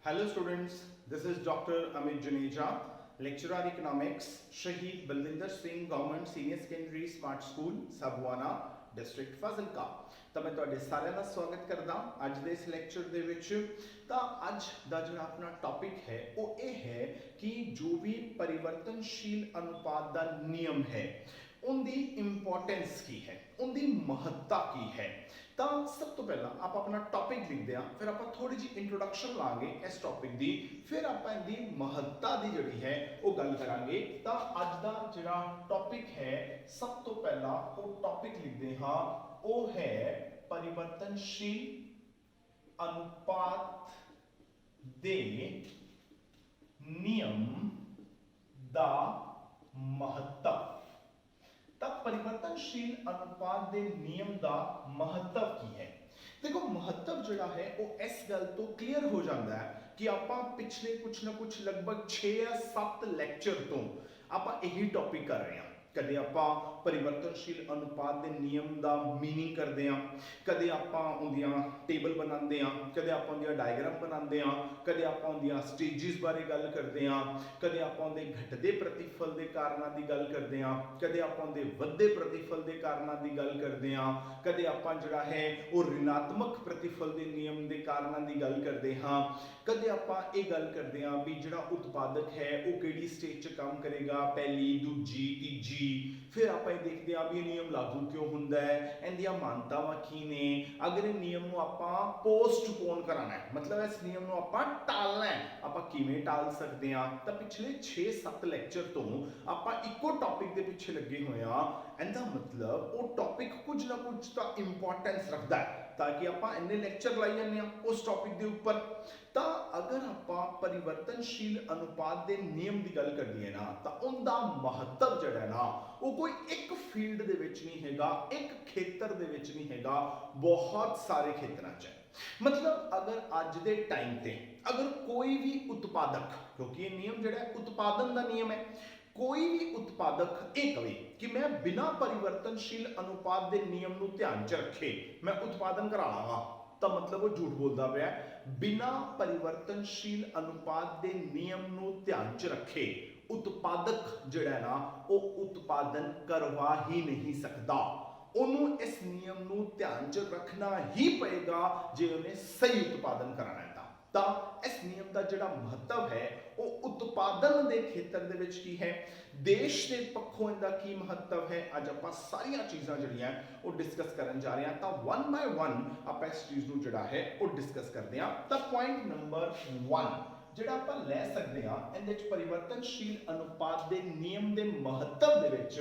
Hello students, this is Dr. Amit Juneja, lecturer economics, Shahid Balwinder Singh Government Senior Secondary Smart School, Sabwana, District Fazilka। ਤਾਂ ਮੈਂ ਤੁਹਾਡੇ ਸਾਰਿਆਂ ਦਾ ਸਵਾਗਤ ਕਰਦਾ ਅੱਜ ਦੇ ਇਸ ਲੈਕਚਰ ਦੇ ਵਿੱਚ। ਤਾਂ ਅੱਜ ਦਾ ਜਿਹੜਾ ਆਪਣਾ ਟੌਪਿਕ ਹੈ ਉਹ ਇਹ ਹੈ ਕਿ ਜੋ ਵੀ ਪਰਿਵਰਤਨਸ਼ੀਲ ਅਨੁਪਾਤ ਦਾ ਨਿਯਮ ਹੈ ਉਹਦੀ ਇੰਪੋਰਟੈਂਸ ਕੀ ਹੈ, ਉਹਦੀ ਮਹੱਤਤਾ ਕੀ ਹੈ। ਤਾਂ ਸਭ ਤੋਂ ਪਹਿਲਾਂ ਆਪਾਂ ਆਪਣਾ ਟੌਪਿਕ ਲਿਖਦੇ ਹਾਂ, ਫਿਰ ਆਪਾਂ ਥੋੜੀ ਜਿਹੀ ਇੰਟਰੋਡਕਸ਼ਨ ਲਾਂਗੇ ਇਸ ਟੌਪਿਕ ਦੀ, ਫਿਰ ਆਪਾਂ ਇਹਦੀ ਮਹੱਤਤਾ ਦੀ ਜਿਹੜੀ ਹੈ ਉਹ ਗੱਲ ਕਰਾਂਗੇ। ਤਾਂ ਅੱਜ ਦਾ ਜਿਹੜਾ ਟੌਪਿਕ ਹੈ ਸਭ ਤੋਂ ਪਹਿਲਾਂ ਉਹ ਟੌਪਿਕ ਲਿਖਦੇ ਹਾਂ, ਉਹ ਹੈ ਪਰਿਵਰਤਨਸ਼ੀਲ ਅਨੁਪਾਤ ਦੇ ਨਿਯਮ ਦਾ ਮਹੱਤਵ। ਤਾਂ ਪਰਿਵਰਤਨਸ਼ੀਲ ਅਨੁਪਾਤ ਦੇ ਨਿਯਮ ਦਾ ਮਹੱਤਵ ਕੀ ਹੈ। ਦੇਖੋ ਮਹੱਤਵ ਜਿਹੜਾ ਹੈ ਉਹ ਇਸ ਗੱਲ ਤੋਂ ਕਲੀਅਰ ਹੋ ਜਾਂਦਾ ਹੈ ਕਿ ਆਪਾਂ ਪਿਛਲੇ ਕੁਛ ਨਾ ਕੁਛ ਲਗਭਗ 6 ਜਾਂ 7 ਲੈਕਚਰ ਤੋਂ ਆਪਾਂ ਇਹੀ ਟੌਪਿਕ ਕਰ ਰਹੇ ਹਾਂ। ਕਦੇ ਆਪਾਂ ਪਰਿਵਰਤਨਸ਼ੀਲ ਅਨੁਪਾਤ ਦੇ ਨਿਯਮ ਦਾ ਮੀਨਿੰਗ ਕਰਦੇ ਹਾਂ, ਕਦੇ ਆਪਾਂ ਉਹਦੀਆਂ ਟੇਬਲ ਬਣਾਉਂਦੇ ਹਾਂ, ਕਦੇ ਆਪਾਂ ਉਹਦੀਆਂ ਡਾਇਗਰਾਮ ਬਣਾਉਂਦੇ ਹਾਂ, ਕਦੇ ਆਪਾਂ ਉਹਦੀਆਂ ਸਟੇਜਿਸ ਬਾਰੇ ਗੱਲ ਕਰਦੇ ਹਾਂ, ਕਦੇ ਆਪਾਂ ਉਹਦੇ ਘਟਦੇ ਪ੍ਰਤੀਫਲ ਦੇ ਕਾਰਨਾਂ ਦੀ ਗੱਲ ਕਰਦੇ ਹਾਂ, ਕਦੇ ਆਪਾਂ ਉਹਦੇ ਵੱਧਦੇ ਪ੍ਰਤੀਫਲ ਦੇ ਕਾਰਨਾਂ ਦੀ ਗੱਲ ਕਰਦੇ ਹਾਂ, ਕਦੇ ਆਪਾਂ ਜਿਹੜਾ ਹੈ ਉਹ ਰਿਣਾਤਮਕ ਪ੍ਰਤੀਫਲ ਦੇ ਨਿਯਮ ਦੇ ਕਾਰਨਾਂ ਦੀ ਗੱਲ ਕਰਦੇ ਹਾਂ, ਕਦੇ ਆਪਾਂ ਇਹ ਗੱਲ ਕਰਦੇ ਹਾਂ ਵੀ ਜਿਹੜਾ ਉਤਪਾਦਕ ਹੈ ਉਹ ਕਿਹੜੀ ਸਟੇਜ 'ਚ ਕੰਮ ਕਰੇਗਾ, ਪਹਿਲੀ, ਦੂਜੀ, ਤੀਜੀ। ਫਿਰ ਆਪਾਂ ਇਹ ਦੇਖਦੇ ਹਾਂ ਵੀ ਇਹ ਨਿਯਮ ਲਾਗੂ ਕਿਉਂ ਹੁੰਦਾ ਹੈ, ਇਹਦੀਆਂ ਮਾਨਤਾਵਾਂ ਕੀ ਨੇ, ਅਗਰ ਇਹ ਨਿਯਮ ਨੂੰ ਆਪਾਂ ਪੋਸਟਪੋਨ ਕਰਾਣਾ ਹੈ, ਮਤਲਬ ਇਸ ਨਿਯਮ ਨੂੰ ਆਪਾਂ ਟਾਲਣਾ ਹੈ, ਆਪਾਂ ਕਿਵੇਂ ਟਾਲ ਸਕਦੇ ਹਾਂ। ਤਾਂ ਪਿਛਲੇ 6-7 ਲੈਕਚਰ ਤੋਂ ਆਪਾਂ ਇੱਕੋ ਟੌਪਿਕ ਦੇ ਪਿੱਛੇ ਲੱਗੇ ਹੋਏ ਹਾਂ। ਇਹਦਾ ਮਤਲਬ ਉਹ ਟੌਪਿਕ ਕੁਝ ਨਾ ਕੁਝ ਤਾਂ ਇੰਪੋਰਟੈਂਸ ਰੱਖਦਾ ਹੈ, ਤਾਂ ਕਿ ਆਪਾਂ ਇੰਨੇ ਲੈਕਚਰ ਲਾਈ ਜਾਂਦੇ ਹਾਂ ਉਸ ਟੌਪਿਕ ਦੇ ਉੱਪਰ। ਤਾਂ ਅਗਰ ਆਪਾਂ ਪਰਿਵਰਤਨਸ਼ੀਲ ਅਨੁਪਾਤ ਦੇ ਨਿਯਮ ਦੀ ਗੱਲ ਕਰੀਏ ਨਾ, ਤਾਂ ਉਹਦਾ ਮਹੱਤਵ ਜਿਹੜਾ ਨਾ ਉਹ ਕੋਈ ਇੱਕ ਫੀਲਡ ਦੇ ਵਿੱਚ ਨਹੀਂ ਹੈਗਾ, ਇੱਕ ਖੇਤਰ ਦੇ ਵਿੱਚ ਨਹੀਂ ਹੈਗਾ, ਬਹੁਤ ਸਾਰੇ ਖੇਤਰਾਂ 'ਚ ਹੈ। ਮਤਲਬ ਅਗਰ ਅੱਜ ਦੇ ਟਾਈਮ ਤੇ ਅਗਰ ਕੋਈ ਵੀ ਉਤਪਾਦਕ, ਕਿਉਂਕਿ ਇਹ ਨਿਯਮ ਜਿਹੜਾ ਉਤਪਾਦਨ ਦਾ ਨਿਯਮ ਹੈ, ਕੋਈ ਵੀ ਉਤਪਾਦਕ ਇਹ ਕਵੇ ਕਿ ਮੈਂ ਬਿਨਾਂ ਪਰਿਵਰਤਨਸ਼ੀਲ ਅਨੁਪਾਤ ਦੇ ਨਿਯਮ ਨੂੰ ਧਿਆਨ 'ਚ ਰੱਖੇ ਮੈਂ ਉਤਪਾਦਨ ਕਰਾ ਲਾਂਗਾ, ਤਾਂ ਮਤਲਬ ਉਹ ਝੂਠ ਬੋਲਦਾ ਪਿਆ। ਬਿਨਾਂ ਪਰਿਵਰਤਨਸ਼ੀਲ ਅਨੁਪਾਤ ਦੇ ਨਿਯਮ ਨੂੰ ਧਿਆਨ 'ਚ ਰੱਖੇ ਉਤਪਾਦਕ ਜਿਹੜਾ ਨਾ ਉਹ ਉਤਪਾਦਨ ਕਰਵਾ ਹੀ ਨਹੀਂ ਸਕਦਾ। ਉਹਨੂੰ ਇਸ ਨਿਯਮ ਨੂੰ ਧਿਆਨ 'ਚ ਰੱਖਣਾ ਹੀ ਪਏਗਾ ਜੇ ਉਹਨੇ ਸਹੀ ਉਤਪਾਦਨ ਕਰਾਣਾ ਹੈ। ਤਾਂ ਇਸ ਨਿਯਮ ਦਾ ਜਿਹੜਾ ਮਹੱਤਵ ਹੈ ਉਹ ਉਤਪਾਦਨ ਦੇ ਖੇਤਰ ਦੇ ਵਿੱਚ ਕੀ ਹੈ, ਦੇਸ਼ ਦੇ ਪੱਖੋਂ ਇਹਦਾ ਕੀ ਮਹੱਤਵ ਹੈ, ਅੱਜ ਆਪਾਂ ਸਾਰੀਆਂ ਚੀਜ਼ਾਂ ਜਿਹੜੀਆਂ ਉਹ ਡਿਸਕਸ ਕਰਨ ਜਾ ਰਹੇ ਹਾਂ। ਤਾਂ 1 ਬਾਏ 1 ਆਪਾਂ ਇਸ ਚੀਜ਼ ਨੂੰ ਜਿਹੜਾ ਹੈ ਉਹ ਡਿਸਕਸ ਕਰਦੇ ਹਾਂ। ਤਾਂ ਪੁਆਇੰਟ ਨੰਬਰ 1 ਜਿਹੜਾ ਆਪਾਂ ਲੈ ਸਕਦੇ ਹਾਂ ਇਹਦੇ ਵਿੱਚ ਪਰਿਵਰਤਨਸ਼ੀਲ ਅਨੁਪਾਤ ਦੇ ਨਿਯਮ ਦੇ ਮਹੱਤਵ ਦੇ ਵਿੱਚ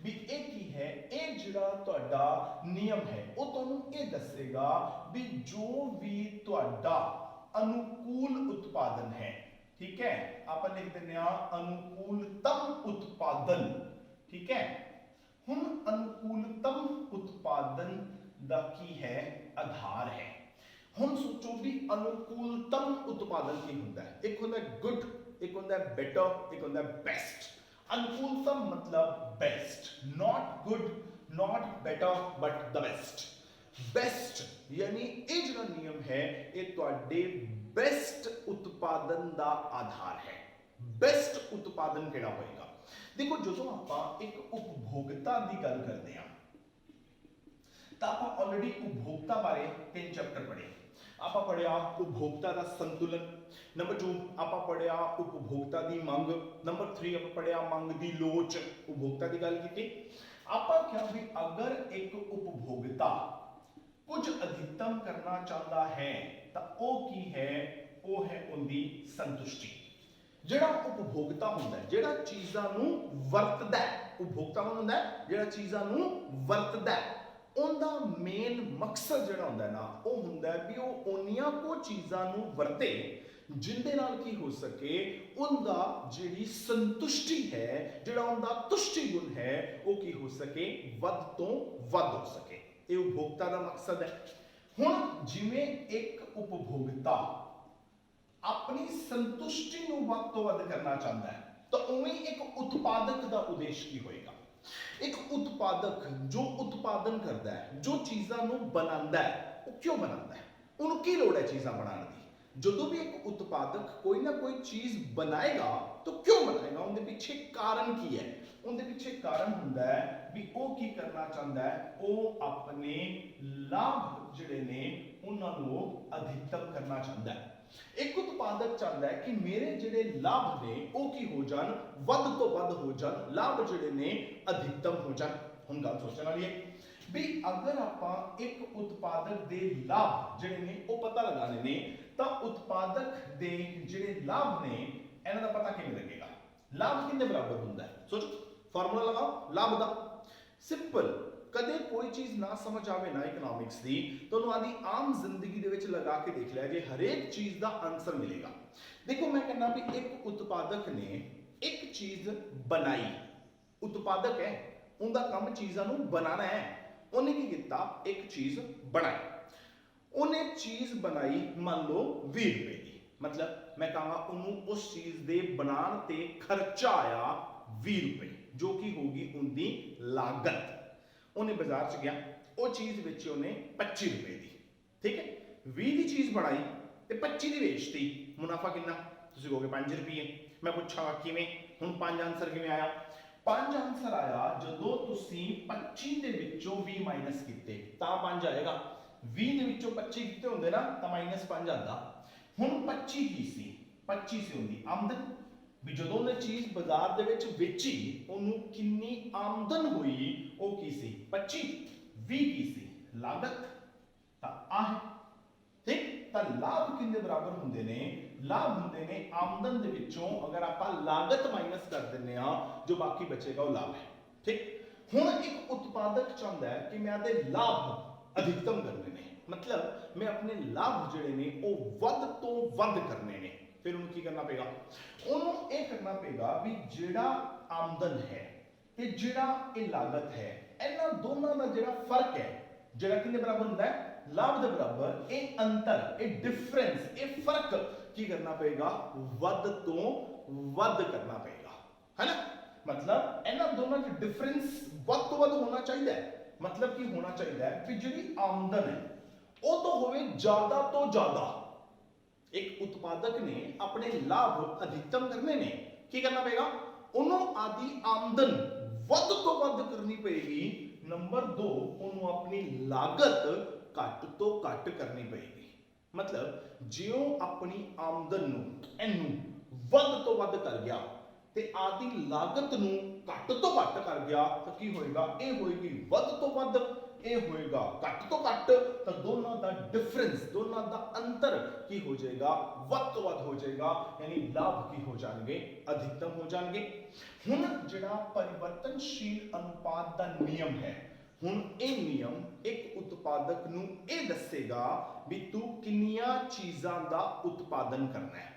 ਵੀ ਇਹ ਕੀ ਹੈ, ਇਹ ਜਿਹੜਾ ਤੁਹਾਡਾ ਨਿਯਮ ਹੈ ਉਹ ਤੁਹਾਨੂੰ ਇਹ ਦੱਸੇਗਾ ਵੀ ਜੋ ਵੀ ਤੁਹਾਡਾ अनुकूल उत्पादन है, ठीक है, आप लिख देने अनुकूलतम उत्पादन, ठीक है। हुन अनुकूलतम उत्पादन दा की है आधार है। हुन सोचो भी अनुकूलतम उत्पादन की हुंदा है, एक हुंदा है गुड, एक हुंदा है बेटर, एक हुंदा है बेस्ट। अनुकूलतम मतलब best, not good, not better but the best. Best यानी ਇਹ ਜਿਹੜਾ ਨਿਯਮ ਹੈ ਇਹ ਤੁਹਾਡੇ ਬੈਸਟ ਉਤਪਾਦਨ ਦਾ ਆਧਾਰ ਹੈ। ਬੈਸਟ ਉਤਪਾਦਨ ਕਿਹੜਾ ਹੋਏਗਾ। ਦੇਖੋ ਜਦੋਂ ਆਪਾਂ ਇੱਕ ਉਪਭੋਗਤਾ ਦੀ ਗੱਲ ਕਰਦੇ ਹਾਂ ਤਾਂ ਆਪਾਂ ਆਲਰੇਡੀ ਉਪਭੋਗਤਾ ਬਾਰੇ 3 ਚੈਪਟਰ ਪੜ੍ਹੇ। ਆਪਾਂ ਪੜਿਆ ਉਪਭੋਗਤਾ ਦਾ ਸੰਤੁਲਨ, ਨੰਬਰ 2 ਆਪਾਂ ਪੜਿਆ ਉਪਭੋਗਤਾ ਦੀ ਮੰਗ, ਨੰਬਰ 3 ਆਪਾਂ ਪੜਿਆ ਮੰਗ ਦੀ ਲੋਚ, ਉਪਭੋਗਤਾ ਦੀ ਗੱਲ ਕੀਤੀ। ਆਪਾਂ ਕਿਹਾ ਵੀ ਅਗਰ ਇੱਕ ਉਪਭੋਗਤਾ कुछ अधिकतम करना चाहता है तो वो की है, वो है उनकी संतुष्टि। ਜਿਹੜਾ ਉਪਭੋਗਤਾ ਹੁੰਦਾ ਹੈ, ਜਿਹੜਾ ਚੀਜ਼ਾਂ ਨੂੰ ਵਰਤਦਾ ਹੈ, ਉਪਭੋਗਤਾ ਹੁੰਦਾ ਹੈ ਜਿਹੜਾ ਚੀਜ਼ਾਂ ਨੂੰ ਵਰਤਦਾ ਹੈ, ਉਹਦਾ ਮੇਨ ਮਕਸਦ ਜਿਹੜਾ ਹੁੰਦਾ ਹੈ ਨਾ ਉਹ ਹੁੰਦਾ ਹੈ ਵੀ ਉਹ ਉਨੀਆਂ ਕੋ ਚੀਜ਼ਾਂ ਨੂੰ ਵਰਤੇ ਜਿੰਦੇ ਨਾਲ ਕੀ ਹੋ ਸਕੇ ਉਹਦਾ ਜਿਹੜੀ ਸੰਤੁਸ਼ਟੀ ਹੈ, ਜਿਹੜਾ ਉਹਦਾ ਤੁਸ਼ਟੀ ਗੁਣ ਹੈ ਉਹ ਕੀ ਹੋ ਸਕੇ, ਵੱਧ ਤੋਂ ਵੱਧ ਹੋ ਸਕੇ। ਇਹ ਉਪਭੋਗਤਾ ਦਾ ਮਕਸਦ ਹੈ। ਹੁਣ ਜਿਵੇਂ ਇੱਕ ਉਪਭੋਗਤਾ ਆਪਣੀ ਸੰਤੁਸ਼ਟੀ ਨੂੰ ਵੱਧ ਤੋਂ ਵੱਧ ਕਰਨਾ ਚਾਹੁੰਦਾ ਹੈ ਤਾਂ ਉਵੇਂ ਇੱਕ ਉਤਪਾਦਕ ਦਾ ਉਦੇਸ਼ ਕੀ ਹੋਏਗਾ। ਇੱਕ ਉਤਪਾਦਕ ਜੋ ਉਤਪਾਦਨ ਕਰਦਾ ਹੈ, ਜੋ ਚੀਜ਼ਾਂ ਨੂੰ ਬਣਾਉਂਦਾ ਹੈ, ਉਹ ਕਿਉਂ ਬਣਾਉਂਦਾ ਹੈ, ਉਹਨੂੰ ਕੀ ਲੋੜ ਹੈ ਚੀਜ਼ਾਂ ਬਣਾਉਣ ਦੀ। ਜਦੋਂ ਵੀ ਇੱਕ ਉਤਪਾਦਕ ਕੋਈ ਨਾ ਕੋਈ ਚੀਜ਼ ਬਣਾਏਗਾ ਤਾਂ ਕਿਉਂ ਬਣਾਏਗਾ, ਉਹਦੇ ਪਿੱਛੇ ਕਾਰਨ ਕੀ ਹੈ। ਉਹਦੇ ਪਿੱਛੇ ਕਾਰਨ ਹੁੰਦਾ ਹੈ ਵੀ ਉਹ ਕੀ ਕਰਨਾ ਚਾਹੁੰਦਾ ਹੈ, ਉਹ ਆਪਣੇ ਲਾਭ ਜਿਹੜੇ ਨੇ ਉਹਨਾਂ ਨੂੰ ਅਧਿਕਤਮ ਕਰਨਾ ਚਾਹੁੰਦਾ ਹੈ। ਇੱਕ ਉਤਪਾਦਕ ਚਾਹੁੰਦਾ ਹੈ ਕਿ ਮੇਰੇ ਜਿਹੜੇ ਲਾਭ ਨੇ ਉਹ ਕੀ ਹੋ ਜਾਣ, ਵੱਧ ਤੋਂ ਵੱਧ ਹੋ ਜਾਣ, ਲਾਭ ਜਿਹੜੇ ਨੇ ਅਧਿਕਤਮ ਹੋ ਜਾਣ। ਹੁਣ ਗੱਲ ਸੋਚਣ ਵਾਲੀ ਹੈ ਵੀ ਅਗਰ ਆਪਾਂ ਇੱਕ ਉਤਪਾਦਕ ਦੇ ਲਾਭ ਜਿਹੜੇ ਨੇ ਉਹ ਪਤਾ ਲਗਾਣੇ ਨੇ ਤਾਂ ਉਤਪਾਦਕ ਦੇ ਜਿਹੜੇ ਲਾਭ ਨੇ ਇਹਨਾਂ ਦਾ ਪਤਾ ਕਿਵੇਂ ਲੱਗੇਗਾ। ਲਾਭ ਕਿੰਨੇ ਬਰਾਬਰ ਹੁੰਦਾ ਹੈ, ਸੋਚੋ, ਫਾਰਮੂਲਾ ਲਗਾਓ ਲਾਭ ਦਾ। ਸਿੰਪਲ, ਕਦੇ ਕੋਈ ਚੀਜ਼ ਨਾ ਸਮਝ ਆਵੇ ਨਾ ਇਕਨੋਮਿਕਸ ਦੀ, ਤੁਹਾਨੂੰ ਆਦੀ ਆਮ ਜ਼ਿੰਦਗੀ ਦੇ ਵਿੱਚ ਲਗਾ ਕੇ ਦੇਖ ਲਿਆ ਜੇ ਹਰੇਕ ਚੀਜ਼ ਦਾ ਆਨਸਰ ਮਿਲੇਗਾ। ਦੇਖੋ ਮੈਂ ਕਹਿੰਦਾ ਵੀ ਇੱਕ ਉਤਪਾਦਕ ਨੇ ਇੱਕ ਚੀਜ਼ ਬਣਾਈ, ਉਤਪਾਦਕ ਹੈ, ਉਹਦਾ ਕੰਮ ਚੀਜ਼ਾਂ ਨੂੰ ਬਣਾਉਣਾ ਹੈ। ਉਹਨੇ ਕੀ ਕੀਤਾ, ਇੱਕ ਚੀਜ਼ ਬਣਾਈ, ਉਹਨੇ ਚੀਜ਼ ਬਣਾਈ ਮੰਨ ਲਓ 20 ਰੁਪਏ ਦੀ, ਮਤਲਬ ਮੈਂ ਕਹਾਂਗਾ ਉਹਨੂੰ ਉਸ ਚੀਜ਼ ਦੇ ਬਣਾਉਣ ਤੇ ਖਰਚਾ ਆਇਆ 20 ਰੁਪਏ, ਜੋ ਕਿ ਹੋਗੀ ਉਹਦੀ ਲਾਗਤ। ਉਹਨੇ ਬਾਜ਼ਾਰ 'ਚ ਗਿਆ, ਉਹ ਚੀਜ਼ ਵੇਚੀ ਉਹਨੇ 25 ਰੁਪਏ ਦੀ, ਠੀਕ ਹੈ। 20 ਦੀ ਚੀਜ਼ ਬਣਾਈ ਤੇ 25 ਦੀ ਵੇਚਤੀ, ਮੁਨਾਫਾ ਕਿੰਨਾ, ਤੁਸੀਂ ਕਹੋਗੇ 5 ਰੁਪਏ। ਮੈਂ ਪੁੱਛਾਂਗਾ ਕਿਵੇਂ, ਹੁਣ 5 ਆਨਸਰ ਕਿਵੇਂ ਆਇਆ। 5 ਆਨਸਰ ਆਇਆ ਜਦੋਂ ਤੁਸੀਂ 25 ਦੇ ਵਿੱਚੋਂ 20 ਮਾਈਨਸ ਕੀਤੇ ਤਾਂ 5 ਆਏਗਾ। 20 ਦੇ ਵਿੱਚੋਂ 25 ਕੀਤੇ ਹੁੰਦੇ ਨਾ ਤਾਂ -5 ਆਉਂਦਾ। ਹੁਣ 25 ਕੀ ਸੀ, 25 ਸੀ ਉਹਦੀ ਆਮਦਨ, ਵੀ ਜਦੋਂ ਉਹਨੇ ਚੀਜ਼ ਬਾਜ਼ਾਰ ਦੇ ਵਿੱਚ ਵੇਚੀ ਉਹਨੂੰ ਕਿੰਨੀ ਆਮਦਨ ਹੋਈ, ਉਹ ਕੀ ਸੀ 25, 20 ਕੀ ਸੀ ਲਾਗਤ, ਤਾਂ ਆਹ ਠੀਕ। ਤਾਂ ਲਾਭ ਕਿੰਨੇ ਬਰਾਬਰ ਹੁੰਦੇ ਨੇ, ਲਾਭ ਹੁੰਦੇ ਨੇ ਆਮਦਨ ਦੇ ਵਿੱਚੋਂ ਅਗਰ ਆਪਾਂ ਲਾਗਤ ਮਾਈਨਸ ਕਰ ਦਿੰਨੇ ਆ ਜੋ ਬਾਕੀ ਬਚੇਗਾ ਉਹ ਲਾਭ ਹੈ, ਠੀਕ। ਹੁਣ ਇੱਕ ਉਤਪਾਦਕ ਚਾਹੁੰਦਾ ਹੈ ਕਿ ਮੈਂ ਆਪਣੇ ਲਾਭ ਅਧਿਕਤਮ ਕਰਨੇ ਨੇ, ਮਤਲਬ ਮੈਂ ਆਪਣੇ ਲਾਭ ਜਿਹੜੇ ਨੇ ਉਹ ਵੱਧ ਤੋਂ ਵੱਧ ਕਰਨੇ ਨੇ। ਫਿਰ ਉਹਨੂੰ ਕੀ ਕਰਨਾ ਪਏਗਾ, ਉਹਨੂੰ ਇਹ ਕਰਨਾ ਪਏਗਾ ਵੀ ਜਿਹੜਾ ਆਮਦਨ ਹੈ ਤੇ ਜਿਹੜਾ ਇਹ ਲਾਗਤ ਹੈ, ਇਹਨਾਂ ਦੋਨਾਂ ਦਾ ਜਿਹੜਾ ਫਰਕ ਹੈ, ਜਿਹੜਾ ਕਿੰਨੇ ਬਰਾਬਰ ਹੁੰਦਾ ਹੈ, ਲਾਭ ਦੇ ਬਰਾਬਰ, ਇਹ ਅੰਤਰ, ਇਹ ਡਿਫਰੈਂਸ, ਇਹ ਫਰਕ ਕੀ ਕਰਨਾ ਪਏਗਾ, ਵੱਧ ਤੋਂ ਵੱਧ ਕਰਨਾ ਪਏਗਾ, ਹੈ ਨਾ। ਮਤਲਬ ਇਹਨਾਂ ਦੋਨਾਂ ਦਾ ਡਿਫਰੈਂਸ ਵੱਧ ਤੋਂ ਵੱਧ ਹੋਣਾ ਚਾਹੀਦਾ ਹੈ। ਮਤਲਬ ਕੀ ਹੋਣਾ ਚਾਹੀਦਾ ਹੈ ਵੀ ਜਿਹੜੀ ਆਮਦਨ ਹੈ ਉਹ ਤਾਂ ਹੋਵੇ ਜ਼ਿਆਦਾ ਤੋਂ ਜ਼ਿਆਦਾ। ਇੱਕ ਉਤਪਾਦਕ ਨੇ ਆਪਣੇ ਲਾਭ ਅਧਿਕਤਮ ਕਰਨੇ ਨੇ, ਕੀ ਕਰਨਾ ਪਏਗਾ, ਉਹਨੂੰ ਆਦੀ ਆਮਦਨ ਵੱਧ ਤੋਂ ਵੱਧ ਕਰਨੀ ਪਏਗੀ। ਨੰਬਰ 2, ਉਹਨੂੰ ਆਪਣੀ ਲਾਗਤ ਘੱਟ ਤੋਂ ਘੱਟ ਕਰਨੀ ਪਏਗੀ। ਮਤਲਬ ਜੇ ਉਹ ਆਪਣੀ ਆਮਦਨ ਨੂੰ ਇਹਨੂੰ ਵੱਧ ਤੋਂ ਵੱਧ ਕਰ ਗਿਆ ਤੇ ਆਦੀ ਲਾਗਤ ਨੂੰ ਘੱਟ ਤੋਂ ਘੱਟ ਕਰ ਗਿਆ ਤਾਂ ਕੀ ਹੋਏਗਾ, ਇਹ ਹੋਏਗੀ ਵੱਧ ਤੋਂ ਵੱਧ, ਇਹ ਹੋਏਗਾ ਘੱਟ ਤੋਂ ਘੱਟ, ਤਾਂ ਦੋਨਾਂ ਦਾ ਡਿਫਰੈਂਸ, ਦੋਨਾਂ ਦਾ ਅੰਤਰ ਕੀ ਹੋ ਜਾਏਗਾ, ਵੱਧ ਤੋਂ ਵੱਧ ਹੋ ਜਾਏਗਾ, ਯਾਨੀ ਲਾਭ ਕੀ ਹੋ ਜਾਣਗੇ, ਅਧਿਕਤਮ ਹੋ ਜਾਣਗੇ। ਹੁਣ ਜਿਹੜਾ ਪਰਿਵਰਤਨਸ਼ੀਲ ਅਨੁਪਾਤ ਦਾ ਨਿਯਮ ਹੈ, ਹੁਣ ਇਹ ਨਿਯਮ ਇੱਕ ਉਤਪਾਦਕ ਨੂੰ ਇਹ ਦੱਸੇਗਾ ਵੀ ਤੂੰ ਕਿੰਨੀਆਂ ਚੀਜ਼ਾਂ ਦਾ ਉਤਪਾਦਨ ਕਰਨਾ ਹੈ।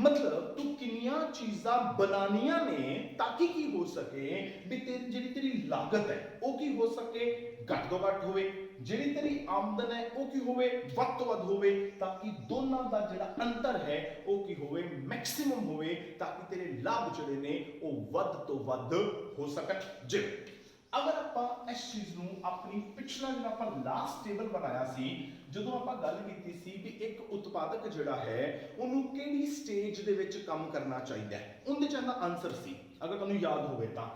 ਮਤਲਬ ਤੂੰ ਕਿੰਨੀਆਂ ਚੀਜ਼ਾਂ ਬਣਾਉਣੀਆਂ ਨੇ ਤਾਂ ਕਿ ਕੀ ਹੋ ਸਕੇ ਵੀ ਜਿਹੜੀ ਤੇਰੀ ਲਾਗਤ ਹੈ ਉਹ ਕੀ ਹੋ ਸਕੇ, ਘੱਟ ਤੋਂ ਘੱਟ ਹੋਵੇ, ਜਿਹੜੀ ਤੇਰੀ ਆਮਦਨ ਹੈ ਉਹ ਕੀ ਹੋਵੇ, ਵੱਧ ਤੋਂ ਵੱਧ ਹੋਵੇ, ਤਾਂ ਕਿ ਦੋਨਾਂ ਦਾ ਜਿਹੜਾ ਅੰਤਰ ਹੈ ਉਹ ਕੀ ਹੋਵੇ, ਮੈਕਸਿਮਮ ਹੋਵੇ, ਤਾਂ ਕਿ ਤੇਰੇ ਲਾਭ ਜਿਹੜੇ ਨੇ ਉਹ ਵੱਧ ਤੋਂ ਵੱਧ ਹੋ ਸਕਣ। ਜਿਵੇਂ ਅਗਰ ਆਪਾਂ ਇਸ ਚੀਜ਼ ਨੂੰ ਆਪਣੀ ਪਿਛਲਾ ਜਿਹੜਾ ਆਪਾਂ ਲਾਸਟ ਟੇਬਲ ਬਣਾਇਆ ਸੀ, ਜਦੋਂ ਆਪਾਂ ਗੱਲ ਕੀਤੀ ਸੀ ਵੀ ਇੱਕ ਉਤਪਾਦਕ ਜਿਹੜਾ ਹੈ ਉਹਨੂੰ ਕਿਹੜੀ ਸਟੇਜ ਦੇ ਵਿੱਚ ਕੰਮ ਕਰਨਾ ਚਾਹੀਦਾ ਹੈ, ਉਹਦੇ ਚ ਇਹਦਾ ਆਨਸਰ ਸੀ, ਅਗਰ ਤੁਹਾਨੂੰ ਯਾਦ ਹੋਵੇ ਤਾਂ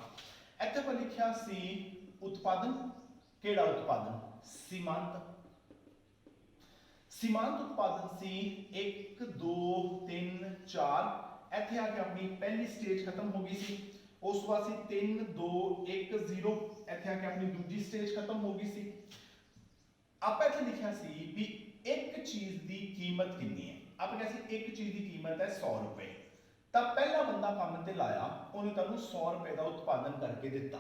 ਇੱਥੇ ਆਪਾਂ ਲਿਖਿਆ ਸੀ ਉਤਪਾਦਨ, ਕਿਹੜਾ ਉਤਪਾਦਨ, ਸੀਮਾਂਤ। ਸੀਮਾਂਤ ਉਤਪਾਦਨ ਸੀ 1 2 3 4, ਇੱਥੇ ਆ ਕੇ ਆਪਣੀ ਪਹਿਲੀ ਸਟੇਜ ਖਤਮ ਹੋ ਗਈ ਸੀ। ਉਸ ਤੋਂ ਬਾਅਦ ਸੀ 3 2 1 0, ਇੱਥੇ ਆ ਕੇ ਆਪਣੀ ਦੂਜੀ ਸਟੇਜ ਖਤਮ ਹੋ ਗਈ ਸੀ। ਆਪਾਂ ਇੱਥੇ ਲਿਖਿਆ ਸੀ ਵੀ ਇੱਕ ਚੀਜ਼ ਦੀ ਕੀਮਤ ਕਿੰਨੀ ਹੈ, ਆਪਾਂ ਕਿਹਾ ਸੀ ਇੱਕ ਚੀਜ਼ ਦੀ ਕੀਮਤ ਹੈ 100 ਰੁਪਏ। ਤਾਂ ਪਹਿਲਾ ਬੰਦਾ ਕੰਮ ਤੇ ਲਾਇਆ, ਉਹਨੇ ਤੁਹਾਨੂੰ 100 ਰੁਪਏ ਦਾ ਉਤਪਾਦਨ ਕਰਕੇ ਦਿੱਤਾ।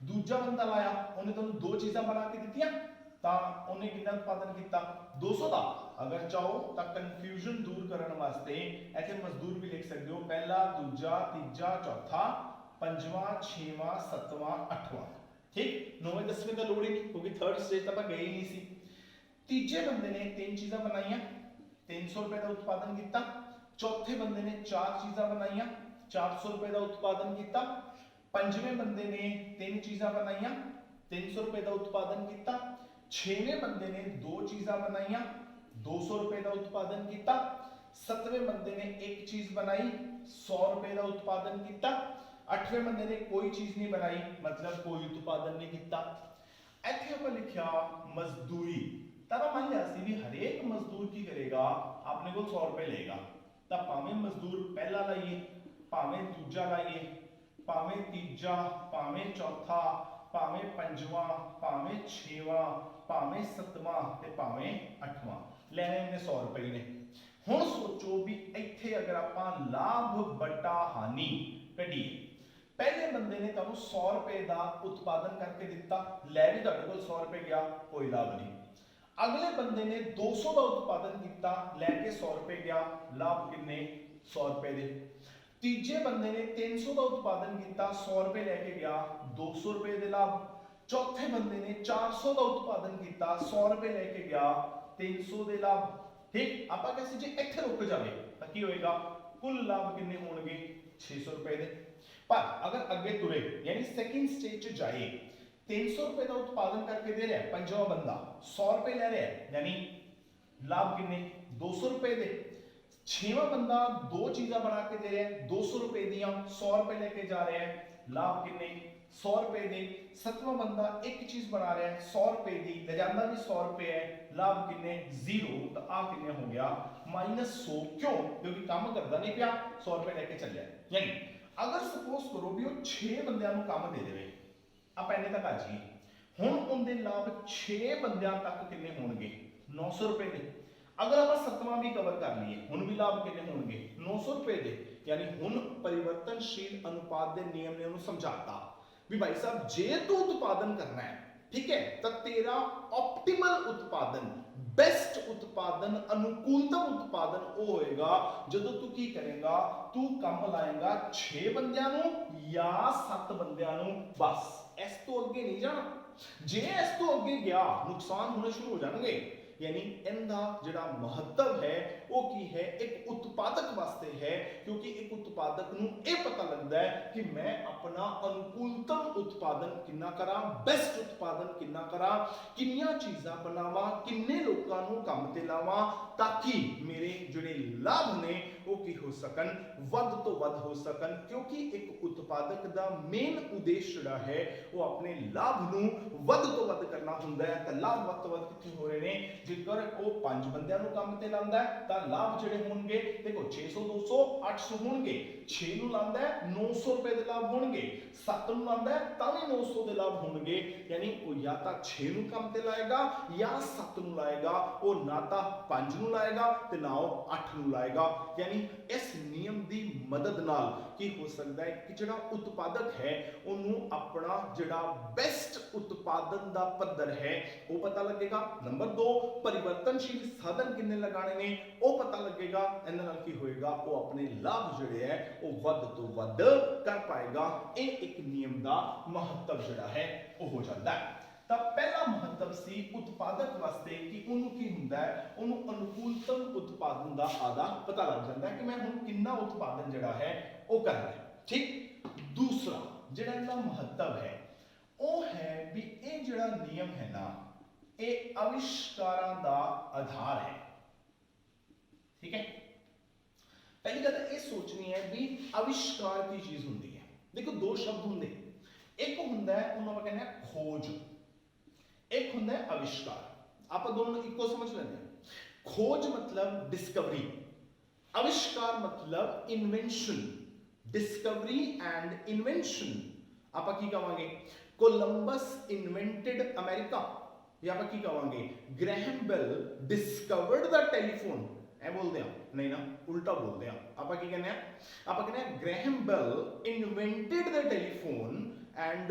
ਦੂਜਾ ਬੰਦਾ ਲਾਇਆ, ਉਹਨੇ ਤੁਹਾਨੂੰ ਦੋ ਚੀਜ਼ਾਂ ਬਣਾ ਕੇ ਦਿੱਤੀਆਂ, ਤਾਂ ਉਹਨੇ ਕਿੰਨਾ ਉਤਪਾਦਨ ਕੀਤਾ, 200 ਦਾ। ਅਗਰ ਚਾਹੋ ਤਾਂ ਕਨਫਿਊਜ਼ਨ ਦੂਰ ਕਰਨ ਵਾਸਤੇ ਇੱਥੇ ਮਜ਼ਦੂਰ ਵੀ ਲਿਖ ਸਕਦੇ ਹੋ, ਪਹਿਲਾ, ਦੂਜਾ, ਤੀਜਾ, ਚੌਥਾ, ਪੰਜਵਾਂ, ਛੇਵਾਂ, ਸੱਤਵਾਂ, ਅੱਠਵਾਂ, ਠੀਕ। 9ਵੇਂ 10ਵੇਂ ਦਾ ਲੋੜ ਹੀ ਨਹੀਂ, ਕਿਉਂਕਿ ਥਰਡ ਸਟੇਜ ਤਾਂ ਆਪਾਂ ਗਏ ਹੀ ਨਹੀਂ ਸੀ। ਤੀਜੇ ਬੰਦੇ ਨੇ ਤਿੰਨ ਚੀਜ਼ਾਂ ਬਣਾਈਆਂ, 300 ਰੁਪਏ ਦਾ ਉਤਪਾਦਨ ਕੀਤਾ। ਚੌਥੇ ਬੰਦੇ ਨੇ ਚਾਰ ਚੀਜ਼ਾਂ ਬਣਾਈਆਂ, 400 ਰੁਪਏ ਦਾ ਉਤਪਾਦਨ ਕੀਤਾ। ਪੰਜਵੇਂ ਬੰਦੇ ਨੇ ਤਿੰਨ ਚੀਜ਼ਾਂ ਬਣਾਈਆਂ, 300 ਰੁਪਏ ਦਾ ਉਤਪਾਦਨ ਕੀਤਾ। ਛੇਵੇਂ ਬੰਦੇ ਨੇ ਦੋ ਚੀਜ਼ਾਂ ਬਣਾਈਆਂ, 200 ਰੁਪਏ ਦਾ ਉਤਪਾਦਨ ਕੀਤਾ। 7वें बंदे ने एक चीज बनाई 100 रुपए का उत्पादन किया। 8वें बंदे ने कोई चीज नहीं बनाई मतलब कोई उत्पादन नहीं किया। इत्थे आपां लिखिया मजदूरी तां मान लिया सी भी हरेक मजदूर की करेगा अपने को 100 रुपए लेगा तां भावें मजदूर पहला लाइए भावें दूजा लाइए भावें तीजा भावें चौथा भावें पंजवां भावें छेवां भावें सतवां ते भावें अठवां लेने ने 100 रुपए ने। हुण सोचो भी इत्थे अगर आपां लाभ बटा हानि कढीए पहले बंदे ने तुहानू 100 रुपए का उत्पादन करके दिता लै भी तुहाडे कोल 100 रुपए गया कोई लाभ नहीं। अगले बंदे ने 200 का उत्पादन किया लैके 100 रुपए गया लाभ किन्ने 100 रुपए दे। तीजे बंदे ने 300 का उत्पादन किया 100 रुपए लैके गया 200 रुपए दे लाभ। चौथे बंदे ने 400 का उत्पादन किया 100 रुपए लैके गया 300 दे लाभ। ठीक आपां कैसे जे इत्थे रुक जावे तां की होएगा कुल लाभ किन्ने होणगे 600 रुपए दे। पर अगर अगे तुरे यानी सेकंड स्टेज च जाए 300 रुपए का उत्पादन करके दे रहा है पंजवा बंदा 100 रुपए ले रहा है यानी लाभ किन्ने 200 रुपए दे। छेवां बंदा दो चीजा बना के दे रहा है 200 रुपए दियां 100 रुपए लेके जा रहा है लाभ किन्ने 100 रुपए दे। सतवां बंदा एक चीज बना रहा है 100 रुपए दी ले जांदा भी 100 रुपए है लाभ किन्ने 0 तो आ किन्ने हो गया -100 क्यों क्योंकि काम करदा नहीं पिया 100 रुपए लेके चलिया। यानी अगर सपोज करो भी वो 6 बंदियां नु काम दे देवे आप इन्ने तक आ जाइए हुण उनके लाभ 6 बंदियां तक किन्ने होणगे 900 रुपए दे। अगर आप 7वां भी कवर कर लिए हुण भी लाभ किन्ने होणगे 900 रुपए दे। यानी हुण परिवर्तनशील अनुपात के नियम ने उन्हें समझाता भी भाई साहब जे तू उत्पादन करना है ठीक है तो तेरा ऑप्टिमल उत्पादन बेस्ट उत्पादन अनुकूलतम उत्पादन वो होएगा जदों तू की करेगा तू काम लाएगा 6 बंदियां नु या 7 बंदियां नु बस इस तो अगे नहीं जाना। जे इस तो अगे गया नुकसान होने शुरू हो जाएंगे। यानी इनका जिहड़ा महत्व है वो की है एक उत्पादक वास्ते है क्योंकि एक उत्पादक नूं यह पता लगता है कि मैं अपना अनुकूलतम उत्पादन किन्ना करा बेस्ट उत्पादन किन्ना करा किन्नियां चीज़ां बनावा किन्ने लोकां नूं काम ते लावा ताकि मेरे जिहड़े लाभ ने वो की हो सकन वध तो वध हो सकन क्योंकि एक उत्पादक दा मेन उद्देश्य जिहड़ा है वो अपने लाभ नूं वध तो वध करना हुंदा है। तां लाभ वध तो वध कित्थे हो रहे ने जेकर वो 5 बंदियां नु काम ते लांदा है तां लाभ जेडे होणगे देखो 600 200 800 होणगे 6 नु लांदा है 900 रुपए दे लाभ होणगे 7 नु लांदा है तां भी 900 दे लाभ होणगे। यानी वो या तां 6 नु काम ते लाएगा या 7 नु लाएगा वो ना तां 5 नु लाएगा ते ना वो 8 नु लाएगा। यानी इस नियम दी मदद नाल की हो सकता है कि जिहड़ा उत्पादक है उन्होंने अपना जिहड़ा बेस्ट उत्पादन दा पद्धर है वो पता लगेगा। नंबर 2 परिवर्तनशील साधन किन्ने लगाने ने वो पता लगेगा। इहदे नाल की होएगा वो अपने लाभ जिहड़े है वो वध तो वध कर पाएगा। ये एक नियम दा महत्व जिहड़ा है वो हो जाता है। तां पहला महत्व सी उत्पादक वास्ते कि उन्होंने की हुंदा है उन्होंने अनुकूलतम उत्पादन दा आदा पता लग जाता है कि मैं हुण किन्ना उत्पादन जिहड़ा है वो करना है। ठीक दूसरा जिहड़ा इहदा महत्व है वो है भी ये जिहड़ा नियम है ना ये आविष्कारां दा आधार है। ठीक है पहली गल ये सोचनी है भी आविष्कार की चीज हुंदी है। देखो दो शब्द हुंदे एक हुंदा है उन्होंने आपां कहने खोज एक हुंदा है आविष्कार। आप दोनों इको समझ लेते हैं। खोज मतलब डिस्कवरी आविष्कार मतलब इन्वेंशन डिस्कवरी एंड इन्वेंशन। आप की कहांगे कोलंबस इन्वेंटेड अमेरिका या आप की कहांगे Graham Bell discovered the telephone ऐ बोलते हैं नहीं ना उल्टा बोलते हैं। आप की कहने आप कहने Graham Bell invented the telephone and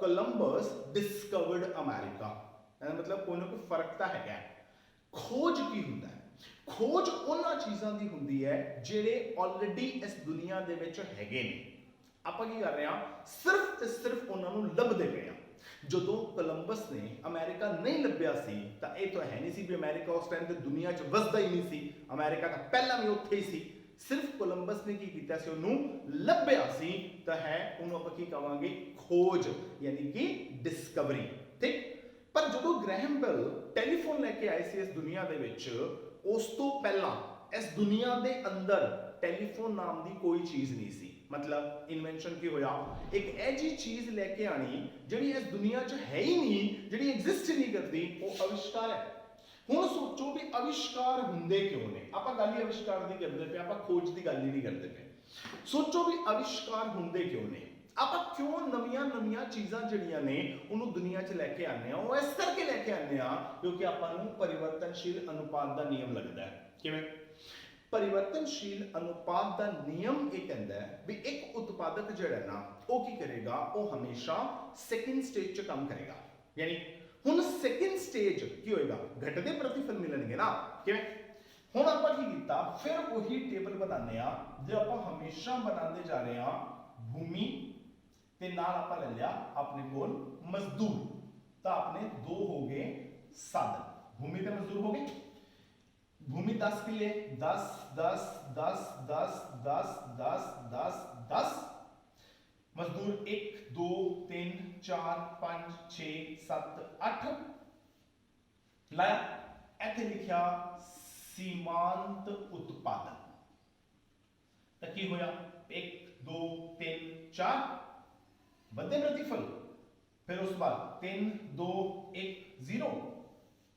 Columbus discovered America. मतलब कोई ना कोई फर्क तो है। खोज की हुंदा है खोज उन्हां चीज़ां दी हुंदी है जिहड़े ऑलरेडी इस दुनिया दे विच हैगे ने। आपां की कर रहे हैं सिर्फ ते सिर्फ उन्हां नूं लभदे पए हां। जदों कोलंबस ने अमेरिका नहीं लभ्या सी तां ये तो है नहीं सी भी अमेरिका उस टाइम ते दुनिया च वसदा ही नहीं सी। अमेरिका तां पहला भी उत्थे ही सी। सिर्फ कोलंबस ने की कीता सी उन्हों लभ्या सी तां है उन्हों आपां की कहांगे खोज यानी कि डिस्कवरी। ठीक पर जदों ग्रैहम बेल टेलीफोन लेके आए सी इस दुनिया दे विच उस तो पहला इस दुनिया के अंदर टेलीफोन नाम की कोई चीज नहीं सी। मतलब इन्वेंशन की होया, एक ऐसी चीज लेके आनी जिहड़ी इस दुनिया च है ही नहीं, जिहड़ी एग्जिस्ट ही नहीं करती, वो आविष्कार है। हुण सोचो भी आविष्कार हुंदे क्यों ने? आपां गल ही आविष्कार दी करदे पे, आपां खोज की गल ही नहीं करते पे। सोचो भी आविष्कार हुंदे क्यों ने? आप क्यों नवीं नवीं चीज़ां जिहड़ियां ने उन्होंने दुनिया च लैके आने, वो इस करके लैके आने क्योंकि आपां परिवर्तनशील अनुपात का नियम लगता है। किवें? परिवर्तनशील अनुपात का नियम ये कहता है भी एक उत्पादक जिहड़ा ना वो की करेगा, वो हमेशा सेकंड स्टेज च काम करेगा। यानी हुण सेकंड स्टेज की होएगा, घटदे प्रतिफल मिलणगे ना। किवें? हुण आपां की कीता, फिर वही टेबल बनाने जो आपां हमेशा बनाते जा रहे हैं, भूमि ते नाल आपां ले लिया अपने कोल मजदूर, तो अपने दो हो गए साधन, भूमि ते मजदूर हो गए। भूमि 10 किले, 10 10 10 10 10 10 10 10, मजदूर 1 2 3 4 5 6 7 8 लाया। इत्थे लिखिया सीमांत उत्पादन, तो की होया 1 2 3 4 बदे प्रतिफल, फिर उस बाद 3 2 1 0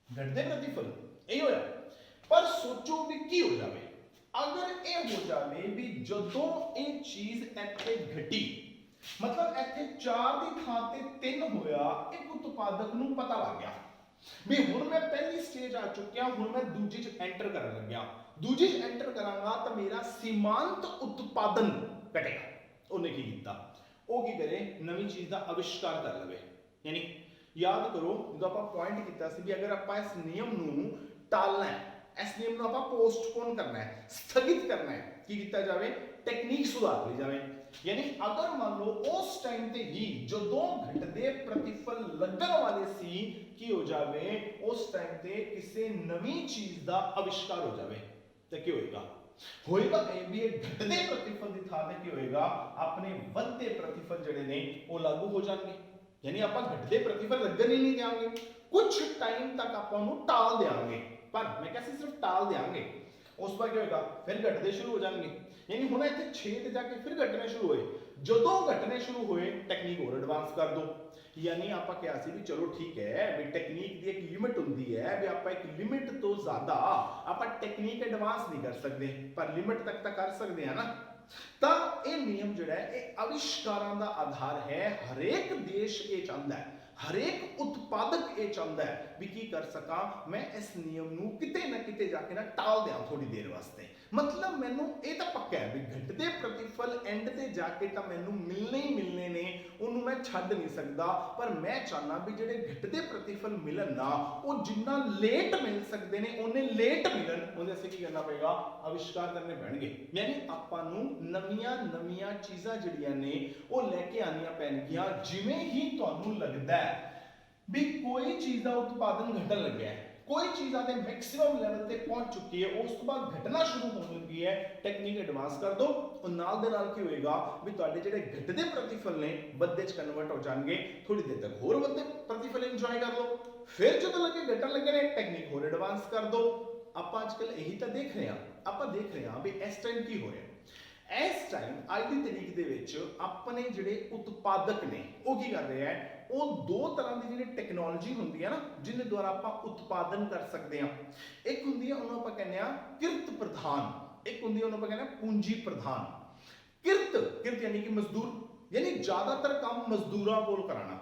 घटदे प्रतिफल, यही होया। पर सोचो भी की हो जाए अगर ये हो जाए भी जदों ये चीज इत्थे घटी, मतलब इत्थे 4 की थां ते 3 होया, एक उत्पादक नूं पता लग गया भी हुण मैं पहली स्टेज आ चुकिया, हुण मैं दूजी च एंटर करन लग्या, दूजी च एंटर करांगा तो मेरा सीमांत उत्पादन घटेगा। उन्हें की कीता, वो की करे नवीं चीज का आविष्कार कर लवे। यानी याद करो जो आप पॉइंट किया सी भी अगर आप इस नियम नूं टालना है, इस नियम नूं आपां पोस्टपोन करना है, स्थगित करना है, की कीता जावे? टेक्निक सुधार ली जावे। यानी अगर मान लो उस टाइम ते ही जदों घटदे प्रतिफल लगन वाले सी की हो जावे, उस टाइम ते किसी नवीं चीज का आविष्कार हो जावे, तो क्या होएगा? होएगा भी घटदे प्रतिफल की थां ते की होएगा, अपने वधदे प्रतिफल जिहड़े ने वो लागू हो जाएंगे। यानी आपां घटदे प्रतिफल लगन ही नहीं देंगे, कुछ टाइम तक आपां उहनूं टाल देंगे, पर मैं कैसे सिर्फ टाल देंगे, उस पर क्या होगा? फिर घटदे शुरू हो जाएंगे। यानी हुण इत्थे 6 ते जाके फिर घटने शुरू होए, जदों घटने शुरू होए टेक्निक और एडवांस कर दो। यानी आपां कहा सी भी चलो ठीक है भी टेक्निक की एक लिमिट होंदी है भी आपां एक लिमिट तो ज्यादा आपां टेक्निक एडवांस नहीं कर सकते, पर लिमिट तक तो कर सकते हैं ना। तो ये नियम जिहड़ा है ये आविष्कारां दा आधार है। हरेक देश ये चाहता है, हरेक उत्पादक ये चाहता है भी की कर सका मैं इस नियम नूं किते ना किते जाके ना टाल दियां थोड़ी देर वास्ते। मतलब मैनू ये तो पक्का है भी घटदे प्रतिफल एंड ते जाके तो मैनू मिलने ही मिलने ने, उन्होंने मैं छड्ड नहीं सकता, पर मैं चाहना भी जिहड़े घटदे प्रतिफल मिलन ना वो जिन्ना लेट मिल सकते हैं उन्ने लेट मिलन, उहदे असीं की करना पेगा? आविष्कार करने पैणगे। यानी आपां नूं नवीं नवीं चीज़ां जिहड़ियां ने वो लैके आनियां पैणगियां। जिवें ही तुहानूं लगदा है भी कोई चीज़ का उत्पादन घटन लग्या है, कोई चीज़ आते मैक्सिमम लेवल पे पहुंच चुकी है, उस तो बाद घटना शुरू होने लगी है, टेक्निक एडवांस कर दो और नाल दे नाल की होएगा भी तुहाडे जिहड़े घटदे प्रतिफल ने बदे च कन्वर्ट हो जाएंगे। थोड़ी देर तक होर बदे प्रतिफल इंजॉय कर लो, फिर जो लगे घटन लगे ने टेक्निक होर एडवांस कर दो। आप आजकल यही तो देख रहे हैं, आप देख रहे हैं भी इस टाइम की हो रहा है। इस टाइम अज की तरीक दे विच अपने जिहड़े उत्पादक ने वो की कर रहे हैं, वो दो तरह की जिहड़ी टेक्नोलॉजी होंदी है ना जिन्हें द्वारा आप उत्पादन कर सकते हैं। एक होंदी है उन्होंने आप कहने किरत प्रधान, एक होंदी है उन्होंने कहने पूंजी प्रधान। किरत किरत यानी कि मजदूर, यानी ज्यादातर काम मजदूरों को कराना।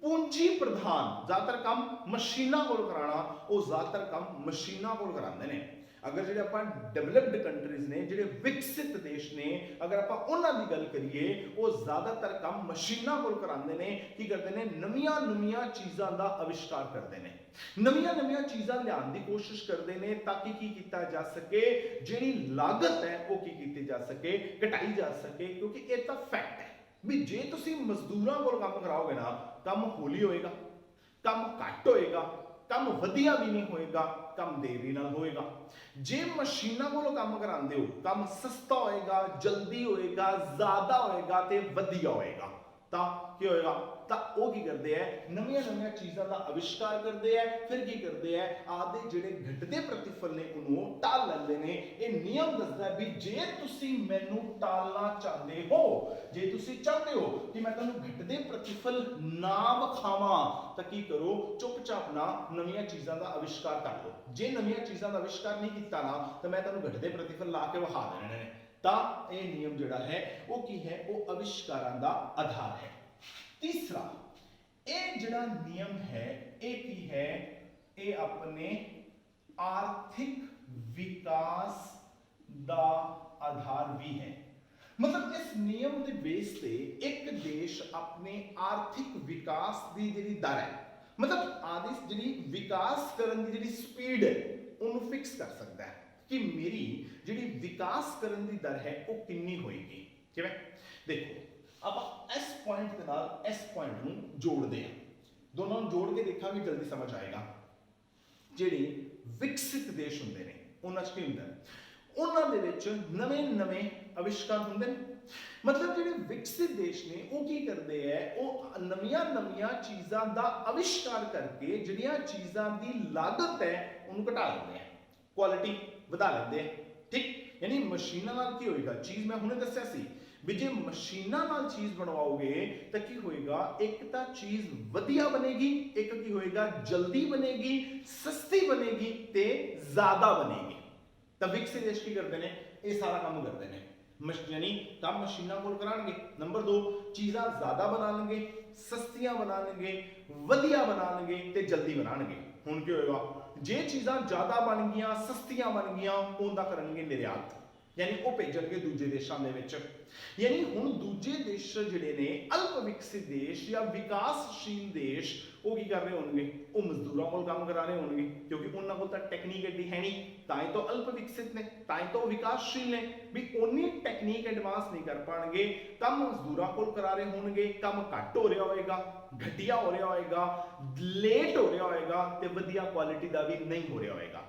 पूंजी प्रधान ज्यादातर काम मशीनों को कराना, वो ज्यादातर काम मशीनों को कराते हैं। अगर जिहड़े आपां डेवलप्ड कंट्रीज ने, जिहड़े विकसित देश ने, अगर आपां उन्हां दी गल करिए वो ज्यादातर काम मशीनां कोल करांदे ने। की करदे ने? नवीं नवीं चीज़ां दा आविष्कार करदे ने, नवीं नवीं चीज़ां लियाउण दी कोशिश करदे ने ताकि की कीता जा सके जिहड़ी लागत है वो की कीती जा सके, घटाई जा सके। क्योंकि ये तां फैक्ट है भी जे तुसीं मजदूरां कोल काम कराओगे ना, काम हौली होएगा, काम घट होएगा, काम वधिया भी नहीं होएगा, काम देरी नाल होएगा। जे मशीनां कोलों काम करांदे हो, काम सस्ता होएगा, जल्दी होएगा, ज्यादा होएगा ते वधिया होएगा। ਤਾਂ ਕੀ ਹੋਏਗਾ, ਤਾਂ ਉਹ ਕੀ ਕਰਦੇ ਹੈ, ਨਵੀਆਂ ਨਵੀਆਂ ਚੀਜ਼ਾਂ ਦਾ ਅਵਿਸ਼ਕਾਰ ਕਰਦੇ ਹੈ, ਫਿਰ ਕੀ ਕਰਦੇ ਹੈ, ਆਪਦੇ ਜਿਹੜੇ ਘਟਦੇ ਪ੍ਰਤੀਫਲ ਨੇ ਉਹਨੂੰ ਟਾਲ ਲੈਂਦੇ ਨੇ। ਇਹ ਨਿਯਮ ਦੱਸਦਾ ਵੀ ਜੇ ਤੁਸੀਂ ਮੈਨੂੰ ਟਾਲਣਾ ਚਾਹੁੰਦੇ ਹੋ, ਜੇ ਤੁਸੀਂ ਚਾਹੁੰਦੇ ਹੋ ਕਿ ਮੈਂ ਤੁਹਾਨੂੰ ਘਟਦੇ ਪ੍ਰਤੀਫਲ ਨਾ ਵਿਖਾਵਾਂ, ਤਾਂ ਕੀ ਕਰੋ, ਚੁੱਪਚਾਪ ਨਾ ਨਵੀਆਂ ਚੀਜ਼ਾਂ ਦਾ ਅਵਿਸ਼ਕਾਰ ਕਰ ਲਓ। ਜੇ ਨਵੀਆਂ ਚੀਜ਼ਾਂ ਦਾ ਅਵਿਸ਼ਕਾਰ ਨਹੀਂ ਕੀਤਾ ਨਾ, ਤਾਂ ਮੈਂ ਤੁਹਾਨੂੰ ਘਟਦੇ ਪ੍ਰਤੀਫਲ ਲਾ ਕੇ ਵਿਖਾ ਦੇਣੇ ਨੇ। ਤਾਂ ਇਹ ਨਿਯਮ ਜਿਹੜਾ ਹੈ ਉਹ ਕੀ ਹੈ, ਉਹ ਅਵਿਸ਼ਕਾਰਾਂ ਦਾ ਆਧਾਰ ਹੈ। तीसरा, ਇਹ ਜਿਹੜਾ ਨਿਯਮ ਹੈ ਇਹ ਕੀ ਹੈ, ਇਹ ਆਪਣੇ ਆਰਥਿਕ ਵਿਕਾਸ ਦਾ ਆਧਾਰ ਵੀ ਹੈ। मतलब इस नियम के बेस पे एक देश अपने आर्थिक विकास की जिहड़ी दर है, मतलब आदि जिहड़ी विकास करन दी जिहड़ी स्पीड है उन्हें फिक्स कर सकता है कि मेरी जिहड़ी विकास करन दी दर है वो कितनी होएगी। किवें देखो आप इस पॉइंट के नाल इस पॉइंट नूं जोड़दे हैं, दोनों नूं जोड़ के देखांगे जल्दी समझ आएगा। जिहड़े विकसित देश हुंदे ने उन्हां च की हुंदा है, ਉਹਨਾਂ ਦੇ ਵਿੱਚ ਨਵੇਂ ਅਵਿਸ਼ਕਾਰ ਹੁੰਦੇ ਨੇ। ਮਤਲਬ ਜਿਹੜੇ ਵਿਕਸਿਤ ਦੇਸ਼ ਨੇ ਉਹ ਕੀ ਕਰਦੇ ਹੈ, ਉਹ ਨਵੀਆਂ ਚੀਜ਼ਾਂ ਦਾ ਅਵਿਸ਼ਕਾਰ ਕਰਕੇ ਜਿਹੜੀਆਂ ਚੀਜ਼ਾਂ ਦੀ ਲਾਗਤ ਹੈ ਉਹਨੂੰ ਘਟਾ ਲੈਂਦੇ ਆ, ਕੁਆਲਿਟੀ ਵਧਾ ਲੈਂਦੇ ਆ। ਠੀਕ, ਯਾਨੀ ਮਸ਼ੀਨਾਂ ਨਾਲ ਕੀ ਹੋਏਗਾ, ਚੀਜ਼ ਮੈਂ ਹੁਣੇ ਦੱਸਿਆ ਸੀ ਵੀ ਜੇ ਮਸ਼ੀਨਾਂ ਨਾਲ ਚੀਜ਼ ਬਣਵਾਓਗੇ ਤਾਂ ਕੀ ਹੋਏਗਾ, ਇੱਕ ਤਾਂ ਚੀਜ਼ ਵਧੀਆ ਬਣੇਗੀ, ਇੱਕ ਕੀ ਹੋਏਗਾ, ਜਲਦੀ ਬਣੇਗੀ, ਸਸਤੀ ਬਣੇਗੀ ਤੇ ਜ਼ਿਆਦਾ ਬਣੇਗੀ। ਤਾਂ ਵਿਕਸਿਤ ਦੇਸ਼ ਕੀ ਕਰਦੇ ਨੇ, ਇਹ ਸਾਰਾ ਕੰਮ ਕਰਦੇ ਨੇ, यानी काम मशीनां कोल कराणगे। नंबर 2, चीज़ां ज़्यादा बनाणगे, सस्तियां बनाणगे, वधिया बनाणगे ते जल्दी बनाणगे। हुण की होएगा, जे चीज़ां ज़्यादा बन गईयां, सस्तियां बन गईयां, उनदा करनगे निर्यात, यानी वो भेजणगे दूजे देशां दे विच। यानी हुण दूजे देश जिहड़े ने अल्प विकसित देश या विकासशील देश वो की कर रहे होंगे, वो मजदूरों को काम करा रहे होंगे, क्योंकि उन्होंने को तो टेक्निक एडी है नहीं, ताई तो अल्प विकसित ने, ताई तो विकासशील ने, भी उन्नी टेक्निक एडवांस नहीं कर पाएंगे, कम मजदूरों को करा रहे होंगे, कम घट हो रहा होएगा, घटिया हो रहा होएगा, लेट हो रहा होएगा ते वधिया क्वालिटी का भी नहीं हो रहा होएगा।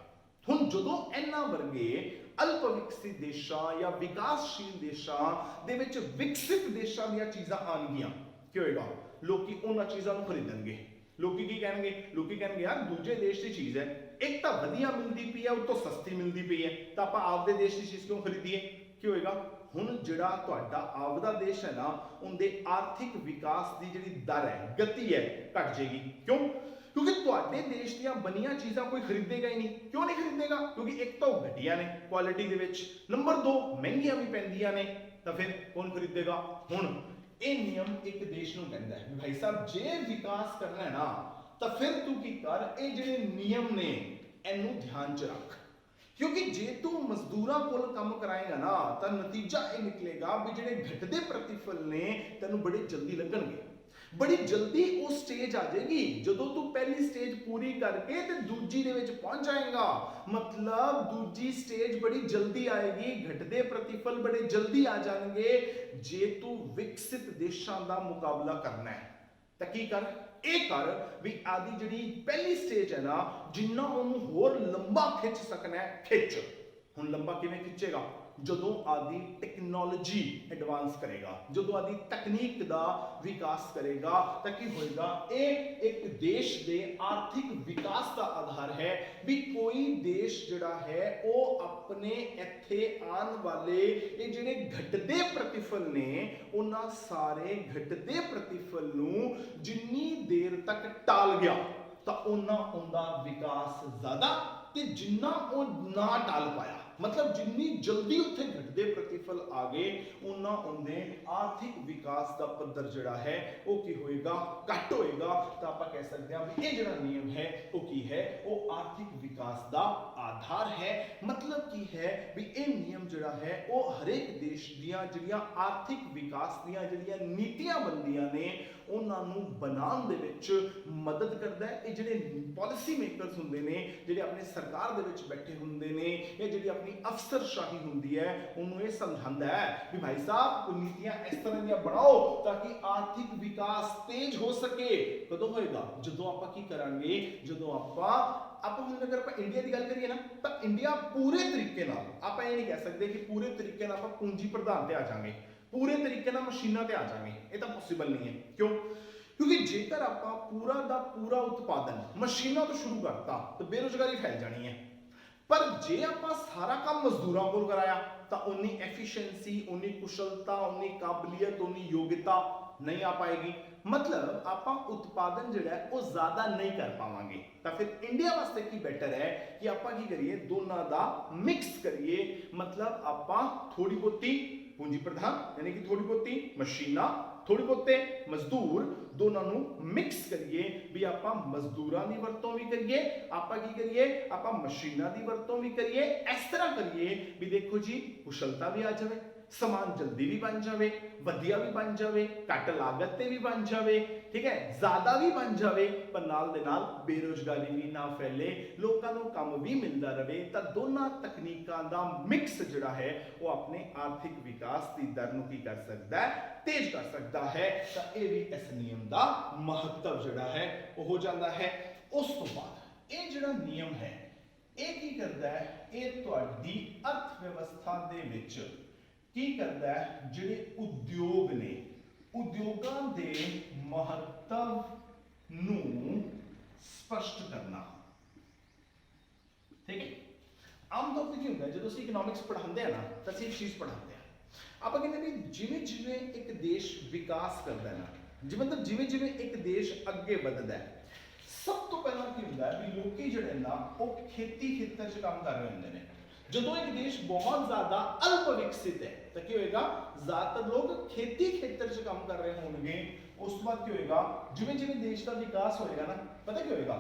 हुण जदों इन्हां वर्गे अल्प विकसित देशां या विकासशील देशां दे विच विकसित देशां दीयां चीज़ां आउणगीआं, की होएगा, लोकी उन्हां चीज़ां नूं खरीदणगे। लोकी की कहणगे, लोकी कहणगे यार दूजे देश की चीज़ है, एक तो वधिया मिलती पई है, उतों सस्ती मिलती पई है, तो आपां आपदे देश की चीज़ क्यों खरीदीए। की होएगा, हुण जिहड़ा तुहाडा आपदा देश है ना, उनके आर्थिक विकास की जिहड़ी दर है, गति है, घट जाएगी। क्यों, क्योंकि तुहाडे देश दीयां बनियां चीज़ां कोई खरीदेगा ही नहीं। क्यों नहीं खरीदेगा, क्योंकि एक तो घटिया ने क्वालिटी दे विच, नंबर 2 महंगियां भी पैंदियां ने, तो फिर कौन खरीदेगा। हुण ਇਹ ਨਿਯਮ ਇੱਕ ਦੇਸ਼ ਨੂੰ ਕਹਿੰਦਾ ਹੈ ਭਾਈ ਸਾਹਿਬ ਜੇ ਵਿਕਾਸ ਕਰਨਾ ਹੈ ਨਾ ਤਾਂ ਫਿਰ ਤੂੰ ਕੀ ਕਰ, ਇਹ ਜਿਹੜੇ ਨਿਯਮ ਨੇ ਇਹਨੂੰ ਧਿਆਨ ਚ ਰੱਖ, ਕਿਉਂਕਿ ਜੇ ਤੂੰ ਮਜ਼ਦੂਰਾਂ ਕੋਲ ਕੰਮ ਕਰਾਏਗਾ ਨਾ ਤਾਂ ਨਤੀਜਾ ਇਹ ਨਿਕਲੇਗਾ ਵੀ ਜਿਹੜੇ ਘਟਦੇ ਪ੍ਰਤੀਫਲ ਨੇ ਤੈਨੂੰ ਬੜੇ ਜਲਦੀ ਲੱਗਣਗੇ। बड़ी जल्दी वो स्टेज आ जाएगी जो तू पहली स्टेज पूरी करके ते दूजी दे विच पहुंच जाएगा, मतलब दूजी स्टेज बड़ी जल्दी आएगी, घटदे प्रतिफल बड़े जल्दी आ जाएंगे। जे तू विकसित देशां दा मुकाबला करना है तां की कर, ਇਹ ਕਰ ਵੀ ਆਦੀ ਜਿਹੜੀ ਪਹਿਲੀ ਸਟੇਜ ਹੈ ਨਾ ਜਿੰਨਾ ਉਹਨੂੰ ਹੋਰ ਲੰਬਾ ਖਿੱਚ ਸਕਣਾ ਹੈ ਖਿੱਚ। ਹੁਣ ਲੰਬਾ ਕਿਵੇਂ ਖਿੱਚੇਗਾ, ਜਦੋਂ ਆਦੀ ਟੈਕਨੋਲੋਜੀ ਐਡਵਾਂਸ ਕਰੇਗਾ, ਜਦੋਂ ਆਦੀ ਤਕਨੀਕ ਦਾ ਵਿਕਾਸ ਕਰੇਗਾ ਤਾਂ ਕੀ ਹੋਏਗਾ, ਇਹ ਇੱਕ ਦੇਸ਼ ਦੇ ਆਰਥਿਕ ਵਿਕਾਸ ਦਾ ਆਧਾਰ ਹੈ ਵੀ ਕੋਈ ਦੇਸ਼ ਜਿਹੜਾ ਹੈ ਉਹ ਆਪਣੇ ਇੱਥੇ ਆਉਣ ਵਾਲੇ ਇਹ ਜਿਹੜੇ ਘਟਦੇ ਪ੍ਰਤੀਫਲ ਨੇ ਉਹਨਾਂ ਸਾਰੇ ਘਟਦੇ ਪ੍ਰਤੀਫਲ ਨੂੰ ਜਿੰਨੀ ਦੇਰ ਤੱਕ ਟਾਲ ਗਿਆ ਤਾਂ ਉਹਨਾਂ ਉਹਦਾ ਵਿਕਾਸ ਜ਼ਿਆਦਾ ਤੇ ਜਿੰਨਾ ਉਹ ਨਾ ਟਾਲ ਪਾਇਆ, मतलब जिन्नी जल्दी उत्थे घटदे प्रतिफल आ गए उन्ना उनदे आर्थिक विकास का पद्धर जिहड़ा है वो की होएगा, घट होएगा। तो आप कह सकते हैं भी ये जिहड़ा नियम है वो की है, वो आर्थिक विकास का आधार है। मतलब की है भी ये नियम जिहड़ा है वो हर एक देश दीयां जिहड़ियां आर्थिक विकास दीयां जिहड़ियां नीतियां बनदियां ने उन्हां नूं बनाउण दे विच मदद करदा है। ये जिहड़े पॉलिसी मेकर्स हुंदे ने, जिहड़े अपने सरकार दे विच बैठे हुंदे ने, या जिहड़ी अपनी अफसरशाही होंदी है उन्होंने ये समझाता है कि भाई साहब नीतियां इस तरह दी बनाओ ताकि आर्थिक विकास तेज हो सके। कदों होएगा, जदों आपां की करांगे, जदों आपां हुण अगर आपां इंडिया की गल करिए ना तो इंडिया पूरे तरीके नाल आपां ये नहीं कह सकते कि पूरे तरीके नाल आपां पूंजी प्रधान ते आ जाएंगे। पूरे तरीके नाल मशीनां ते आ जावे, ये तो पॉसिबल नहीं है। क्यों? क्योंकि जेकर आपां पूरा दा पूरा उत्पादन मशीनां तो शुरू करता तो बेरोजगारी फैल जानी है। पर जे आपां सारा काम मजदूरां कोल कराया तो उन्नी एफिशिएंसी, उन्नी कुशलता, उन्नी काबलियत, उन्नी योग्यता नहीं आ पाएगी। मतलब आपां उत्पादन जिहड़ा है वो ज्यादा नहीं कर पावांगे। तो फिर इंडिया वास्ते की बेटर है कि आपां की करिए, दोनों दा मिक्स करिए। मतलब आपां थोड़ी बहुती पूंजी प्रधान यानी कि थोड़ी बहुती मशीनां, थोड़ी बहुते मजदूर, दोनों नू मिक्स करिए भी आपां मजदूरां दी वरतों भी करिए, आपां की करिए आपां मशीनां दी वरतों भी करिए। इस तरह करिए भी देखो जी कुशलता भी आ जाए, समान जल्दी भी बन जाए, वधिया भी बन जाए, घट लागत ते भी बन जाए, ठीक है, ज्यादा भी बन जाए, पर नाल दे नाल बेरोजगारी भी ना फैले, लोकां नू काम भी मिलता रहे। तो दोनों तकनीकां दा मिक्स जिहड़ा है वो अपने आर्थिक विकास की दर नू की कर सकता है, तेज कर सकता है। तो यह भी इस नियम का महत्व जिहड़ा है वो हो जाता है। उस तो बाद ये जिहड़ा नियम है ये की करता है, ये तुहाडी अर्थव्यवस्था दे विच की करता है, जिहड़े उद्योग ने उद्योगां दे महत्व नू स्पष्ट करना। ठीक है, आमतौर पर की होंदा है जो इकोनॉमिक्स पढ़ाते हैं ना तो एक चीज पढ़ाते हैं, आप कहते भी जिमें जिमें एक देश विकास करता है ना, मतलब जिमें जिमें एक देश अगे बढ़ता है, सब तो पहला की होंदा है भी लोकी जिहड़े ना वो खेती खेतर च काम कर रहे होंदे ने। जो एक देश बहुत ज्यादा अल्प विकसित है तो क्या होएगा, ज्यादातर लोग खेती खेतर च काम कर रहे होंगे। उस बाद क्या होएगा, जिमें जिमें देश का विकास होएगा ना, पता क्या होएगा,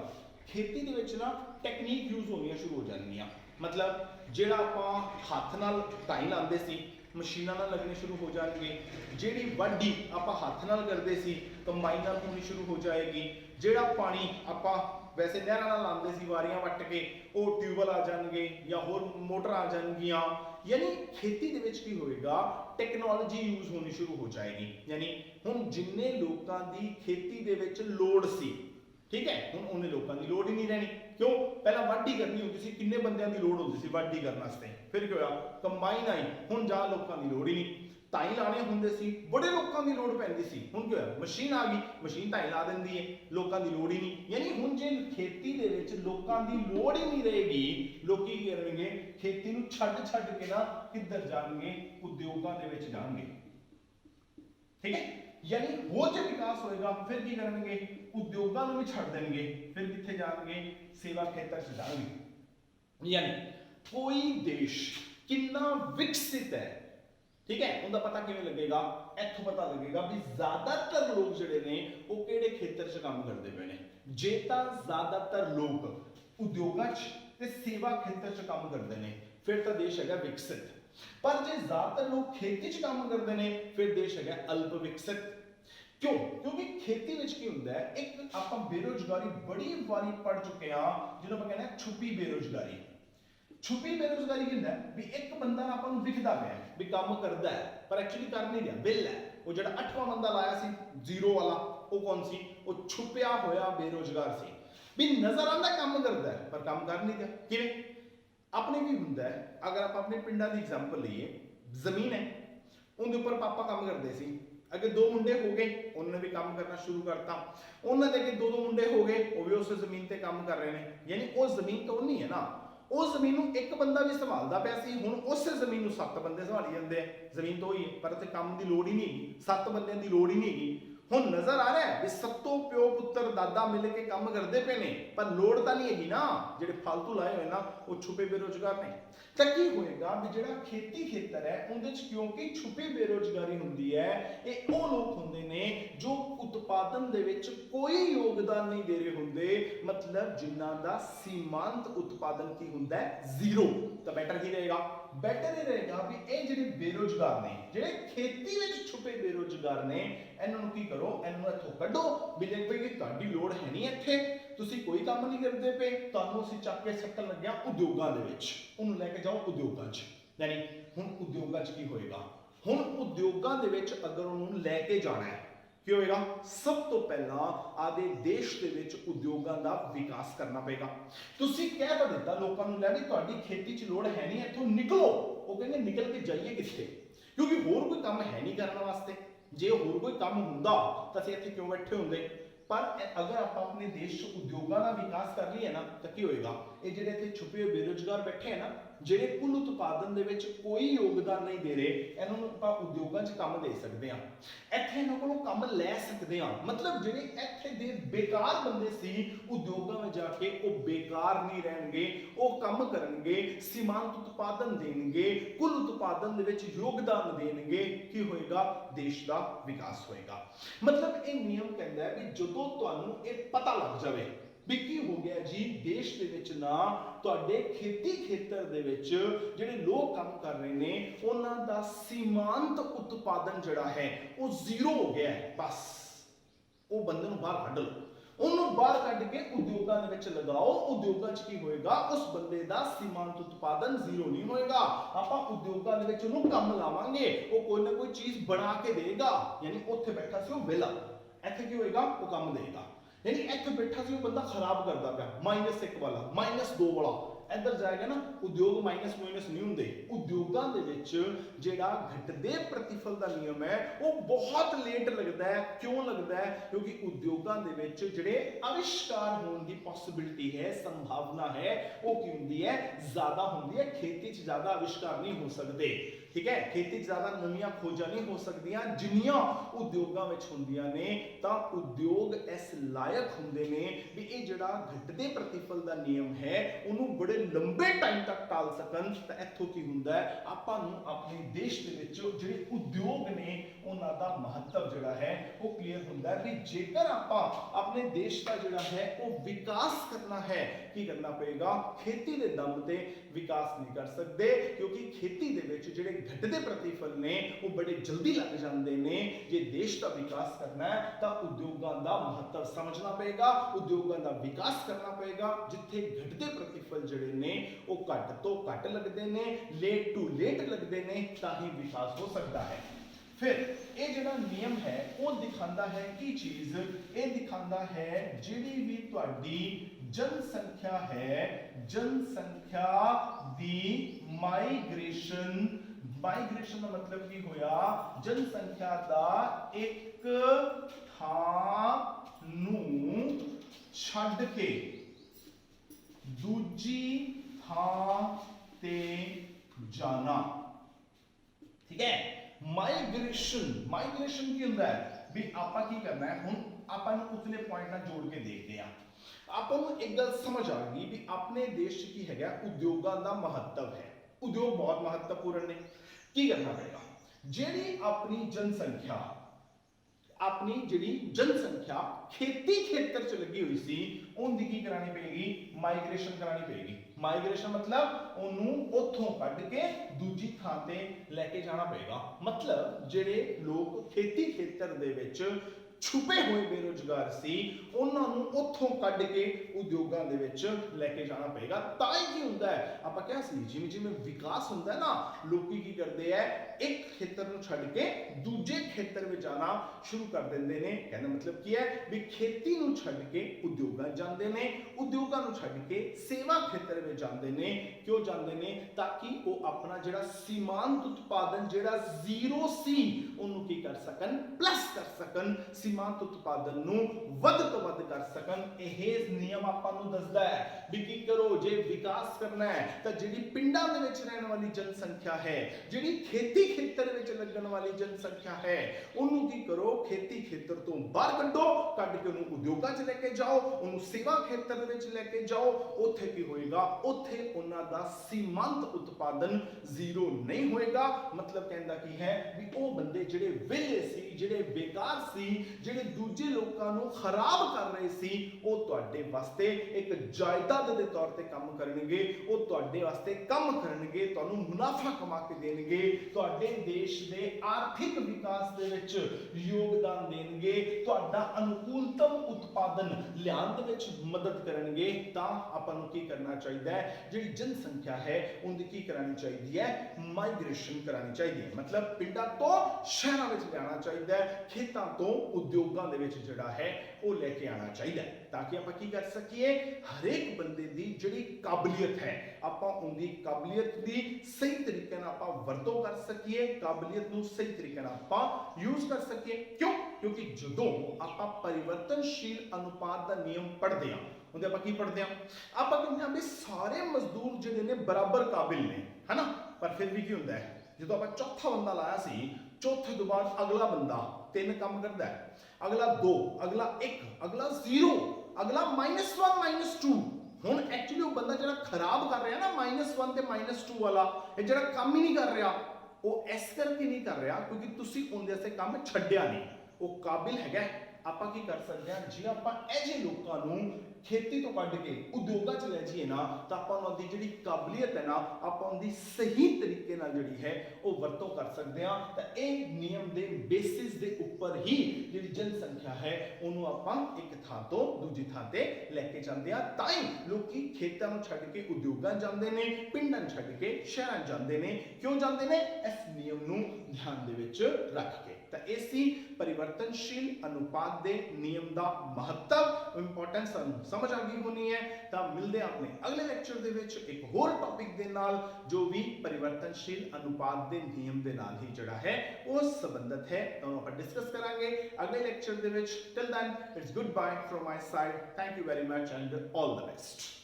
खेती दे विच ना टेक्निक यूज होनी शुरू हो जाएंगी। मतलब जिहड़ा आपां हत्थ नाल ढाई लांदे सी, मशीनां नाल लगने शुरू हो जाएंगे। जिहड़ी वाढी आपां हत्थ नाल करदे सी, कंबाइन नाल होनी शुरू हो जाएगी। जिहड़ा पानी आपां वैसे नहरां नाल लांदे सी वारियां वट के, वो ट्यूबवेल आ जाएंगे या होर मोटर आ जाएंगियां। यानी खेती दे विच की होएगा, टेक्नोलॉजी यूज होनी शुरू हो जाएगी। यानी हुण जिन्ने लोकां दी खेती दे विच लोड़ सी, ठीक है, हुण उन्ने लोकां दी लोड़ ही नहीं रहनी। क्यों? पहला वाढी करनी होंदी सी, किन्ने बंदियां दी लोड़ होंदी सी वाढी करन वास्ते, फिर क्या होया, कंबाइन आई, हुण जा लोकां दी लोड़ ही नहीं। ढाई लाने होंदे सी, बड़े लोकां दी लोड़ पैंदी सी, हुण क्या होया, मशीन आ गई, मशीन ढाई ला दिंदी है, लोकां दी लोड़ ही नहीं। यानी हुण जे खेती दे विच लोकां दी लोड़ ही नहीं रहेगी, लोकी की करनगे, खेती नूं छड्ड के ना किधर जाणगे, उद्योगां दे विच जाणगे। ठीक है, यानी वो जो विकास होएगा फिर की करेंगे, उद्योगां नूं भी छड्ड देंगे, फिर कित्थे जाणगे, सेवा खेतर च जाणगे। यानी कोई देश कितना विकसित है, ठीक है, उनका पता किवें लगेगा, इत्थों पता लगेगा भी ज्यादातर लोग जिहड़े ने वो किहड़े खेतर च काम करदे पए ने। जे तां ज्यादातर लोग उद्योगां च ते सेवा खेतर च काम करदे ने, फिर तां देश हैगा विकसित। पर जे ज्यादातर लोग खेती च काम करते हैं, फिर देश है अल्प विकसित। क्यों? क्योंकि खेती विच की हुंदा है, एक आपां बेरोजगारी बड़ी बारी पढ़ चुके हैं, जिन्होंने कहना है छुपी बेरोजगारी। छुपी बेरोजगारी की है भी एक बंदा आपां नूं दिखदा पिया है भी काम करदा है, पर एक्चुअली कर नहीं रहा, बिल है। वो जिहड़ा 8वां बंदा लाया सी जीरो वाला, वो कौन सी, वो छुपिया होया बेरोजगार सी, भी नजर आंदा काम करदा है पर काम कर नहीं रहा। किवें? अपने भी होंदा है, अगर आप अपने पिंडां दी एग्जांपल लईए, जमीन है, उनके ऊपर पापा काम करते सी, अगे दो मुंडे हो गए, उन्होंने भी काम करना शुरू करता, उन्होंने देखे दो मुंडे हो गए, वो भी उस जमीन ते काम कर रहे हैं। यानी वो जमीन तो उन्नी है ना, उस जमीन नूं एक बंदा भी संभालदा पिया सी, हुण उस जमीन नूं 7 बंदे संभाली जांदे हैं। जमीन तो ही है पर इत्थे काम की लोड़ ही नहीं हैगी, 7 बंदियां दी लोड़ ही नहीं हैगी। हुण नजर आ रहा है भी सत्तों प्यो पुत्र दादा मिल के काम करते पे ने, पर लोड़ तो नहीं हैगी ना, जिहड़े फालतू लाए हुए ना वो छुपे बेरोजगार ने। तो की होएगा भी जिहड़ा खेती खेतर है उहदे च क्योंकि छुपी बेरोजगारी हुंदी है, ये वो लोग हुंदे ने जो उत्पादन दे विच कोई योगदान नहीं दे रहे हुंदे, मतलब जिन्हां दा सीमांत उत्पादन की हुंदा है जीरो। तो बेटर ही रहेगा, बेटर ही रहेगा भी ये जिहड़े बेरोजगार ने, जिहड़े खेती विच छुपे बेरोजगार ने, इन्हां नूं की करो, इन्हां इत्थों कढो भी देख भाई कि तुहाडी लोड़ है नहीं इत्थे, तुसीं कोई काम नहीं करते पे, तुहानूं असीं चक के सट्टन लग्या उद्योगां दे विच, उहनूं लैके जाओ उद्योगां च। यानी हुण उद्योगां च की होएगा, हुण उद्योगां दे विच अगर उहनूं लैके जाना है, की होएगा, सब तो पहला आदे देश दे विच उद्योगां दा विकास करना पेगा। तुसीं कह तां दित्ता लोकां नूं लै भी तुहाडी खेती च लोड़ है नहीं, इत्थों निकलो, वो कहेंगे निकल के जाइए कित्थे, क्योंकि होर कोई काम है नहीं करने वास्ते। जे होर कोई काम हुंदा तां असीं इत्थे क्यों बैठे हुंदे। पर अगर आप अपने देश च उद्योगां दा विकास कर लईए ना तां की होएगा, ये जिहड़े इत्थे छुपे हुए बेरोजगार बैठे हैं ना, ਜਿਹੜੇ ਕੁੱਲ ਉਤਪਾਦਨ ਦੇ ਵਿੱਚ ਕੋਈ ਯੋਗਦਾਨ ਨਹੀਂ ਦੇ ਰਹੇ, ਇਹਨਾਂ ਨੂੰ ਆਪਾਂ ਉਦਯੋਗਾਂ 'ਚ ਕੰਮ ਦੇ ਸਕਦੇ ਹਾਂ, ਇੱਥੇ ਇਹਨਾਂ ਕੋਲੋਂ ਕੰਮ ਲੈ ਸਕਦੇ ਹਾਂ। ਮਤਲਬ ਜਿਹੜੇ ਇੱਥੇ ਦੇ ਬੇਕਾਰ ਬੰਦੇ ਸੀ ਉਦਯੋਗਾਂ ਵਿੱਚ ਜਾ ਕੇ ਉਹ ਬੇਕਾਰ ਨਹੀਂ ਰਹਿਣਗੇ, ਉਹ ਕੰਮ ਕਰਨਗੇ, ਸੀਮਾਂਤ ਉਤਪਾਦਨ ਦੇਣਗੇ, ਕੁੱਲ ਉਤਪਾਦਨ ਦੇ ਵਿੱਚ ਯੋਗਦਾਨ ਦੇਣਗੇ। ਕੀ ਹੋਏਗਾ? ਦੇਸ਼ ਦਾ ਵਿਕਾਸ ਹੋਏਗਾ। ਮਤਲਬ ਇਹ ਨਿਯਮ ਕਹਿੰਦਾ ਹੈ ਵੀ ਜਦੋਂ ਤੁਹਾਨੂੰ ਇਹ ਪਤਾ ਲੱਗ ਜਾਵੇ ਵੀ ਕੀ ਹੋ ਗਿਆ ਜੀ, ਦੇਸ਼ ਦੇ ਵਿੱਚ ਨਾ ਤੁਹਾਡੇ ਖੇਤੀ ਖੇਤਰ ਦੇ ਵਿੱਚ ਜਿਹੜੇ ਲੋਕ ਕੰਮ ਕਰ ਰਹੇ ਨੇ ਉਹਨਾਂ ਦਾ ਸੀਮਾਂਤ ਉਤਪਾਦਨ ਜਿਹੜਾ ਹੈ ਉਹ ਜ਼ੀਰੋ ਹੋ ਗਿਆ ਹੈ, ਬਸ ਉਹ ਬੰਦੇ ਨੂੰ ਬਾਹਰ ਕੱਢ ਲਓ, ਉਹਨੂੰ ਬਾਹਰ ਕੱਢ ਕੇ ਉਦਯੋਗਾਂ ਦੇ ਵਿੱਚ ਲਗਾਓ। ਉਦਯੋਗਾਂ 'ਚ ਕੀ ਹੋਏਗਾ? ਉਸ ਬੰਦੇ ਦਾ ਸੀਮਾਂਤ ਉਤਪਾਦਨ ਜ਼ੀਰੋ ਨਹੀਂ ਹੋਏਗਾ। ਆਪਾਂ ਉਦਯੋਗਾਂ ਦੇ ਵਿੱਚ ਉਹਨੂੰ ਕੰਮ ਲਾਵਾਂਗੇ, ਉਹ ਕੋਈ ਨਾ ਕੋਈ ਚੀਜ਼ ਬਣਾ ਕੇ ਦੇਗਾ। ਯਾਨੀ ਉੱਥੇ ਬੈਠਾ ਸੀ ਉਹ ਵਿਹਲਾ, ਇੱਥੇ ਕੀ ਹੋਏਗਾ? ਉਹ ਕੰਮ ਦੇਗਾ। यानी इत्थे बैठा सी वो बंदा खराब करता पाया, -1 वाला -2 वाला इधर जाएगा ना। उद्योग माइनस नहीं होंगे। उद्योगां दे विच जिहड़ा घटदे प्रतिफल दा नियम है वो बहुत लेट लगता है। क्यों लगता है? क्योंकि उद्योगां दे विच जिहड़े आविष्कार होने की पॉसिबिलिटी है, संभावना है, वो की हुंदी है? ज़्यादा हुंदी है। खेती च ज़्यादा आविष्कार नहीं हो सकते, ठीक है। खेती ज़्यादा नवीं खोजा नहीं हो सकदियां जिन्नियां उद्योगां विच हुंदियां ने। तां उद्योग इस लायक हुंदे ने भी ये जिहड़ा घटदे प्रतिफल दा नियम है उहनूं बड़े लंबे टाइम तक टाल सकन। तां इत्थों की हुंदा है, आपां नूं अपने देश दे विच जिहड़े उद्योग ने उन्हां दा महत्व जिहड़ा है वो क्लीयर हुंदा है भी जेकर आपां अपने देश दा जिहड़ा है वो विकास करना है, की करना पेगा? खेती दे दम ते विकास नहीं कर सकते, क्योंकि खेती दे विच जिहड़े घटदे प्रतिफल ने वो बड़े जल्दी लग जाते हैं। जे देश का विकास करना है तो उद्योगों का महत्व समझना पेगा, उद्योगों का विकास करना पेगा। जिथे घटदे प्रतिफल जिहड़े ने वो घट तो घट लगते हैं, लेट टू लेट लगते हैं, ताही विकास हो सकता है। फिर ये जिहड़ा नियम है वो दिखाता है की चीज, ये दिखाता है जिहड़ी भी तुहाडी जनसंख्या है, जनसंख्या दी माइग्रेशन का मतलब की होया? जनसंख्या दा एक थां नूं छड्ड के दूजी थां ते जाना, ठीक है। माइग्रेशन की हुंदा है भी आपां की करना है। हुण आपां नूं उतले पॉइंट नाल जोड़ के देखते हैं। आपां नूं एक गल समझ आ गई भी अपने देश की हैगा उद्योगां दा महत्व है। उद्योग बहुत महत्वपूर्ण ने। की करना पड़ेगा? जिहड़ी अपनी जनसंख्या खेती खेतर च लगी हुई सी उनकी की करानी पेगी? माइग्रेशन करानी पेगी। माइग्रेशन मतलब उन्होंने उथों कढ़ के दूजी थां ते लेके जाना पेगा। मतलब जिहड़े लोग खेती खेतर दे विच छुपे हुए बेरोजगार सी उन्होंने उथों कढ़ के उद्योगां दे विच लेके जाना पेगा। ताई की हुंदा है आपां कहा सी जिवें जिवें विकास हुंदा है ना, लोकी की करदे है एक खेतर नूं छड्ड के दूजे खेतर में जाना शुरू कर देंदे ने। कहना मतलब की है भी खेती नूं छड्ड के उद्योगां जांदे ने, उद्योगां नूं छड्ड के सेवा खेतर में जांदे ने। क्यों जांदे ने? ताकि वो अपना जिहड़ा सीमांत उत्पादन जिहड़ा जीरो सी उहनूं की कर सकन, प्लस कर सकन, सीमांत उत्पादन नूं वध तो वध कर सकन। यह नियम आपां नूं दसदा है भी की करो जे विकास करना है तो जिहड़ी पिंडां दे विच रहण वाली जनसंख्या है, जिहड़ी खेती खेतर विच लगण वाली जनसंख्या है, उहनूं की करो खेती खेतर तो बाहर कढो, कढ के उहनूं उद्योगां च लेके जाओ, उहनूं सेवा खेतर विच लेके जाओ। उत्थे की होएगा? उत्थे उहनां दा सीमांत उत्पादन जीरो नहीं होएगा। मतलब कहंदा की है भी वो बंदे जिहड़े विहले सी, जिहड़े बेकार सी, जिहड़े दूजे लोकां नूं खराब कर रहे सी, वो तुहाडे वास्ते एक जायदाद दे तौर ते काम करनगे, वो तुहाडे वास्ते काम करनगे, तुहानूं मुनाफा कमा के देणगे, तुहाडे देश दे आर्थिक विकास दे विच योगदान देणगे, तुहाडा अनुकूलतम उत्पादन लियाउण दे विच मदद करनगे। तां आपां नूं की करना चाहिदा है? जिहड़ी जनसंख्या है उनकी की करानी चाहिदी है? माइग्रेशन करानी चाहिदी है। मतलब पिंडां तो शहरां विच लियाना चाहिदा है, खेतां तो उद्योगां दे विच जिहड़ा है ਉਹ ਲੈ ਕੇ ਆਉਣਾ ਚਾਹੀਦਾ ਤਾਂ ਕਿ ਆਪਾਂ ਕੀ ਕਰ ਸਕੀਏ ਹਰੇਕ ਬੰਦੇ ਦੀ ਜਿਹੜੀ ਕਾਬਲੀਅਤ ਹੈ ਆਪਾਂ ਉਹਦੀ ਕਾਬਲੀਅਤ ਦੀ ਸਹੀ ਤਰੀਕੇ ਨਾਲ ਆਪਾਂ ਵਰਤੋਂ ਕਰ ਸਕੀਏ ਕਾਬਲੀਅਤ ਨੂੰ ਸਹੀ ਤਰੀਕੇ ਨਾਲ ਆਪਾਂ ਯੂਜ਼ ਕਰ ਸਕੀਏ ਕਿਉਂਕਿ ਜਦੋਂ ਆਪਾਂ ਪਰਿਵਰਤਨਸ਼ੀਲ ਅਨੁਪਾਤ ਦਾ ਨਿਯਮ ਪੜ੍ਹਦੇ ਹਾਂ ਉਹਦੇ ਆਪਾਂ ਕੀ ਪੜ੍ਹਦੇ ਹਾਂ ਆਪਾਂ ਕਹਿੰਦੇ ਹਾਂ ਵੀ ਸਾਰੇ ਮਜ਼ਦੂਰ ਜਿਹੜੇ ਨੇ ਬਰਾਬਰ ਕਾਬਿਲ ਨੇ ਹਨਾ ਪਰ ਫਿਰ ਵੀ ਕੀ ਹੁੰਦਾ ਹੈ ਜਦੋਂ ਆਪਾਂ ਚੌਥਾ ਬੰਦਾ ਲਾਇਆ ਸੀ ਚੌਥੇ ਤੋਂ ਬਾਅਦ ਅਗਲਾ ਬੰਦਾ 3 ਕੰਮ ਕਰਦਾ ਹੈ ਅਗਲਾ 2 ਅਗਲਾ 1 ਅਗਲਾ 0 ਅਗਲਾ -1 -2 ਹੁਣ ਐਕਚੁਅਲੀ ਉਹ ਬੰਦਾ ਜਿਹੜਾ ਖਰਾਬ ਕਰ ਰਿਹਾ ਨਾ -1 ਤੇ -2 ਵਾਲਾ ਇਹ ਜਿਹੜਾ ਕੰਮ ਹੀ ਨਹੀਂ ਕਰ ਰਿਹਾ ਉਹ ਇਸ ਕਰਕੇ ਨਹੀਂ ਕਰ ਰਿਹਾ ਕਿਉਂਕਿ ਤੁਸੀਂ ਉਹਦੇ ਵਾਸਤੇ ਕੰਮ ਛੱਡਿਆ ਨਹੀਂ ਉਹ ਕਾਬਿਲ ਹੈਗਾ ਆਪਾਂ ਕੀ ਕਰ ਸਕਦੇ ਹਾਂ ਜੇ ਆਪਾਂ ਇਹ ਜਿਹੇ ਲੋਕਾਂ ਨੂੰ ਖੇਤੀ ਤੋਂ ਕੱਢ ਕੇ ਉਦਯੋਗਾਂ 'ਚ ਲੈ ਜਾਈਏ ਨਾ ਤਾਂ ਆਪਾਂ ਉਹਨਾਂ ਦੀ ਜਿਹੜੀ ਕਾਬਲੀਅਤ ਹੈ ਨਾ ਆਪਾਂ ਉਹਦੀ ਸਹੀ ਤਰੀਕੇ ਨਾਲ ਜਿਹੜੀ ਹੈ ਉਹ ਵਰਤੋਂ ਕਰ ਸਕਦੇ ਹਾਂ ਤਾਂ ਇਹ ਨਿਯਮ ਦੇ ਬੇਸਿਸ ਦੇ ਉੱਪਰ ਹੀ ਜਿਹੜੀ ਜਨਸੰਖਿਆ ਹੈ ਉਹਨੂੰ ਆਪਾਂ ਇੱਕ ਥਾਂ ਤੋਂ ਦੂਜੀ ਥਾਂ ਤੇ ਲੈ ਕੇ ਜਾਂਦੇ ਹਾਂ ਤਾਂ ਹੀ ਲੋਕੀ ਖੇਤਾਂ ਨੂੰ ਛੱਡ ਕੇ ਉਦਯੋਗਾਂ ਜਾਂਦੇ ਨੇ ਪਿੰਡਾਂ ਨੂੰ ਛੱਡ ਕੇ ਸ਼ਹਿਰਾਂ ਜਾਂਦੇ ਨੇ ਕਿਉਂ ਜਾਂਦੇ ਨੇ ਇਸ ਨਿਯਮ ਨੂੰ ਧਿਆਨ ਦੇ ਵਿੱਚ ਰੱਖ ਕੇ ਤਾਂ ਇਹ ਸੀ ਪਰਿਵਰਤਨਸ਼ੀਲ ਅਨੁਪਾਤ ਦੇ ਨਿਯਮ ਦਾ ਮਹੱਤਵ ਇੰਪੋਰਟੈਂਸ ਸਾਨੂੰ ਸਮਝ ਆ ਗਈ ਹੋਣੀ ਹੈ ਤਾਂ ਮਿਲਦੇ ਹਾਂ ਆਪਣੇ ਅਗਲੇ ਲੈਕਚਰ ਦੇ ਵਿੱਚ ਇੱਕ ਹੋਰ ਟੌਪਿਕ ਦੇ ਨਾਲ ਜੋ ਵੀ ਪਰਿਵਰਤਨਸ਼ੀਲ ਅਨੁਪਾਤ ਦੇ ਨਿਯਮ ਦੇ ਨਾਲ ਹੀ ਜਿਹੜਾ ਹੈ ਉਹ ਸੰਬੰਧਿਤ ਹੈ ਤਾਂ ਆਪਾਂ ਡਿਸਕਸ ਕਰਾਂਗੇ ਅਗਲੇ ਲੈਕਚਰ ਦੇ ਵਿੱਚ till then it's good bye from my side thank you very much and all the best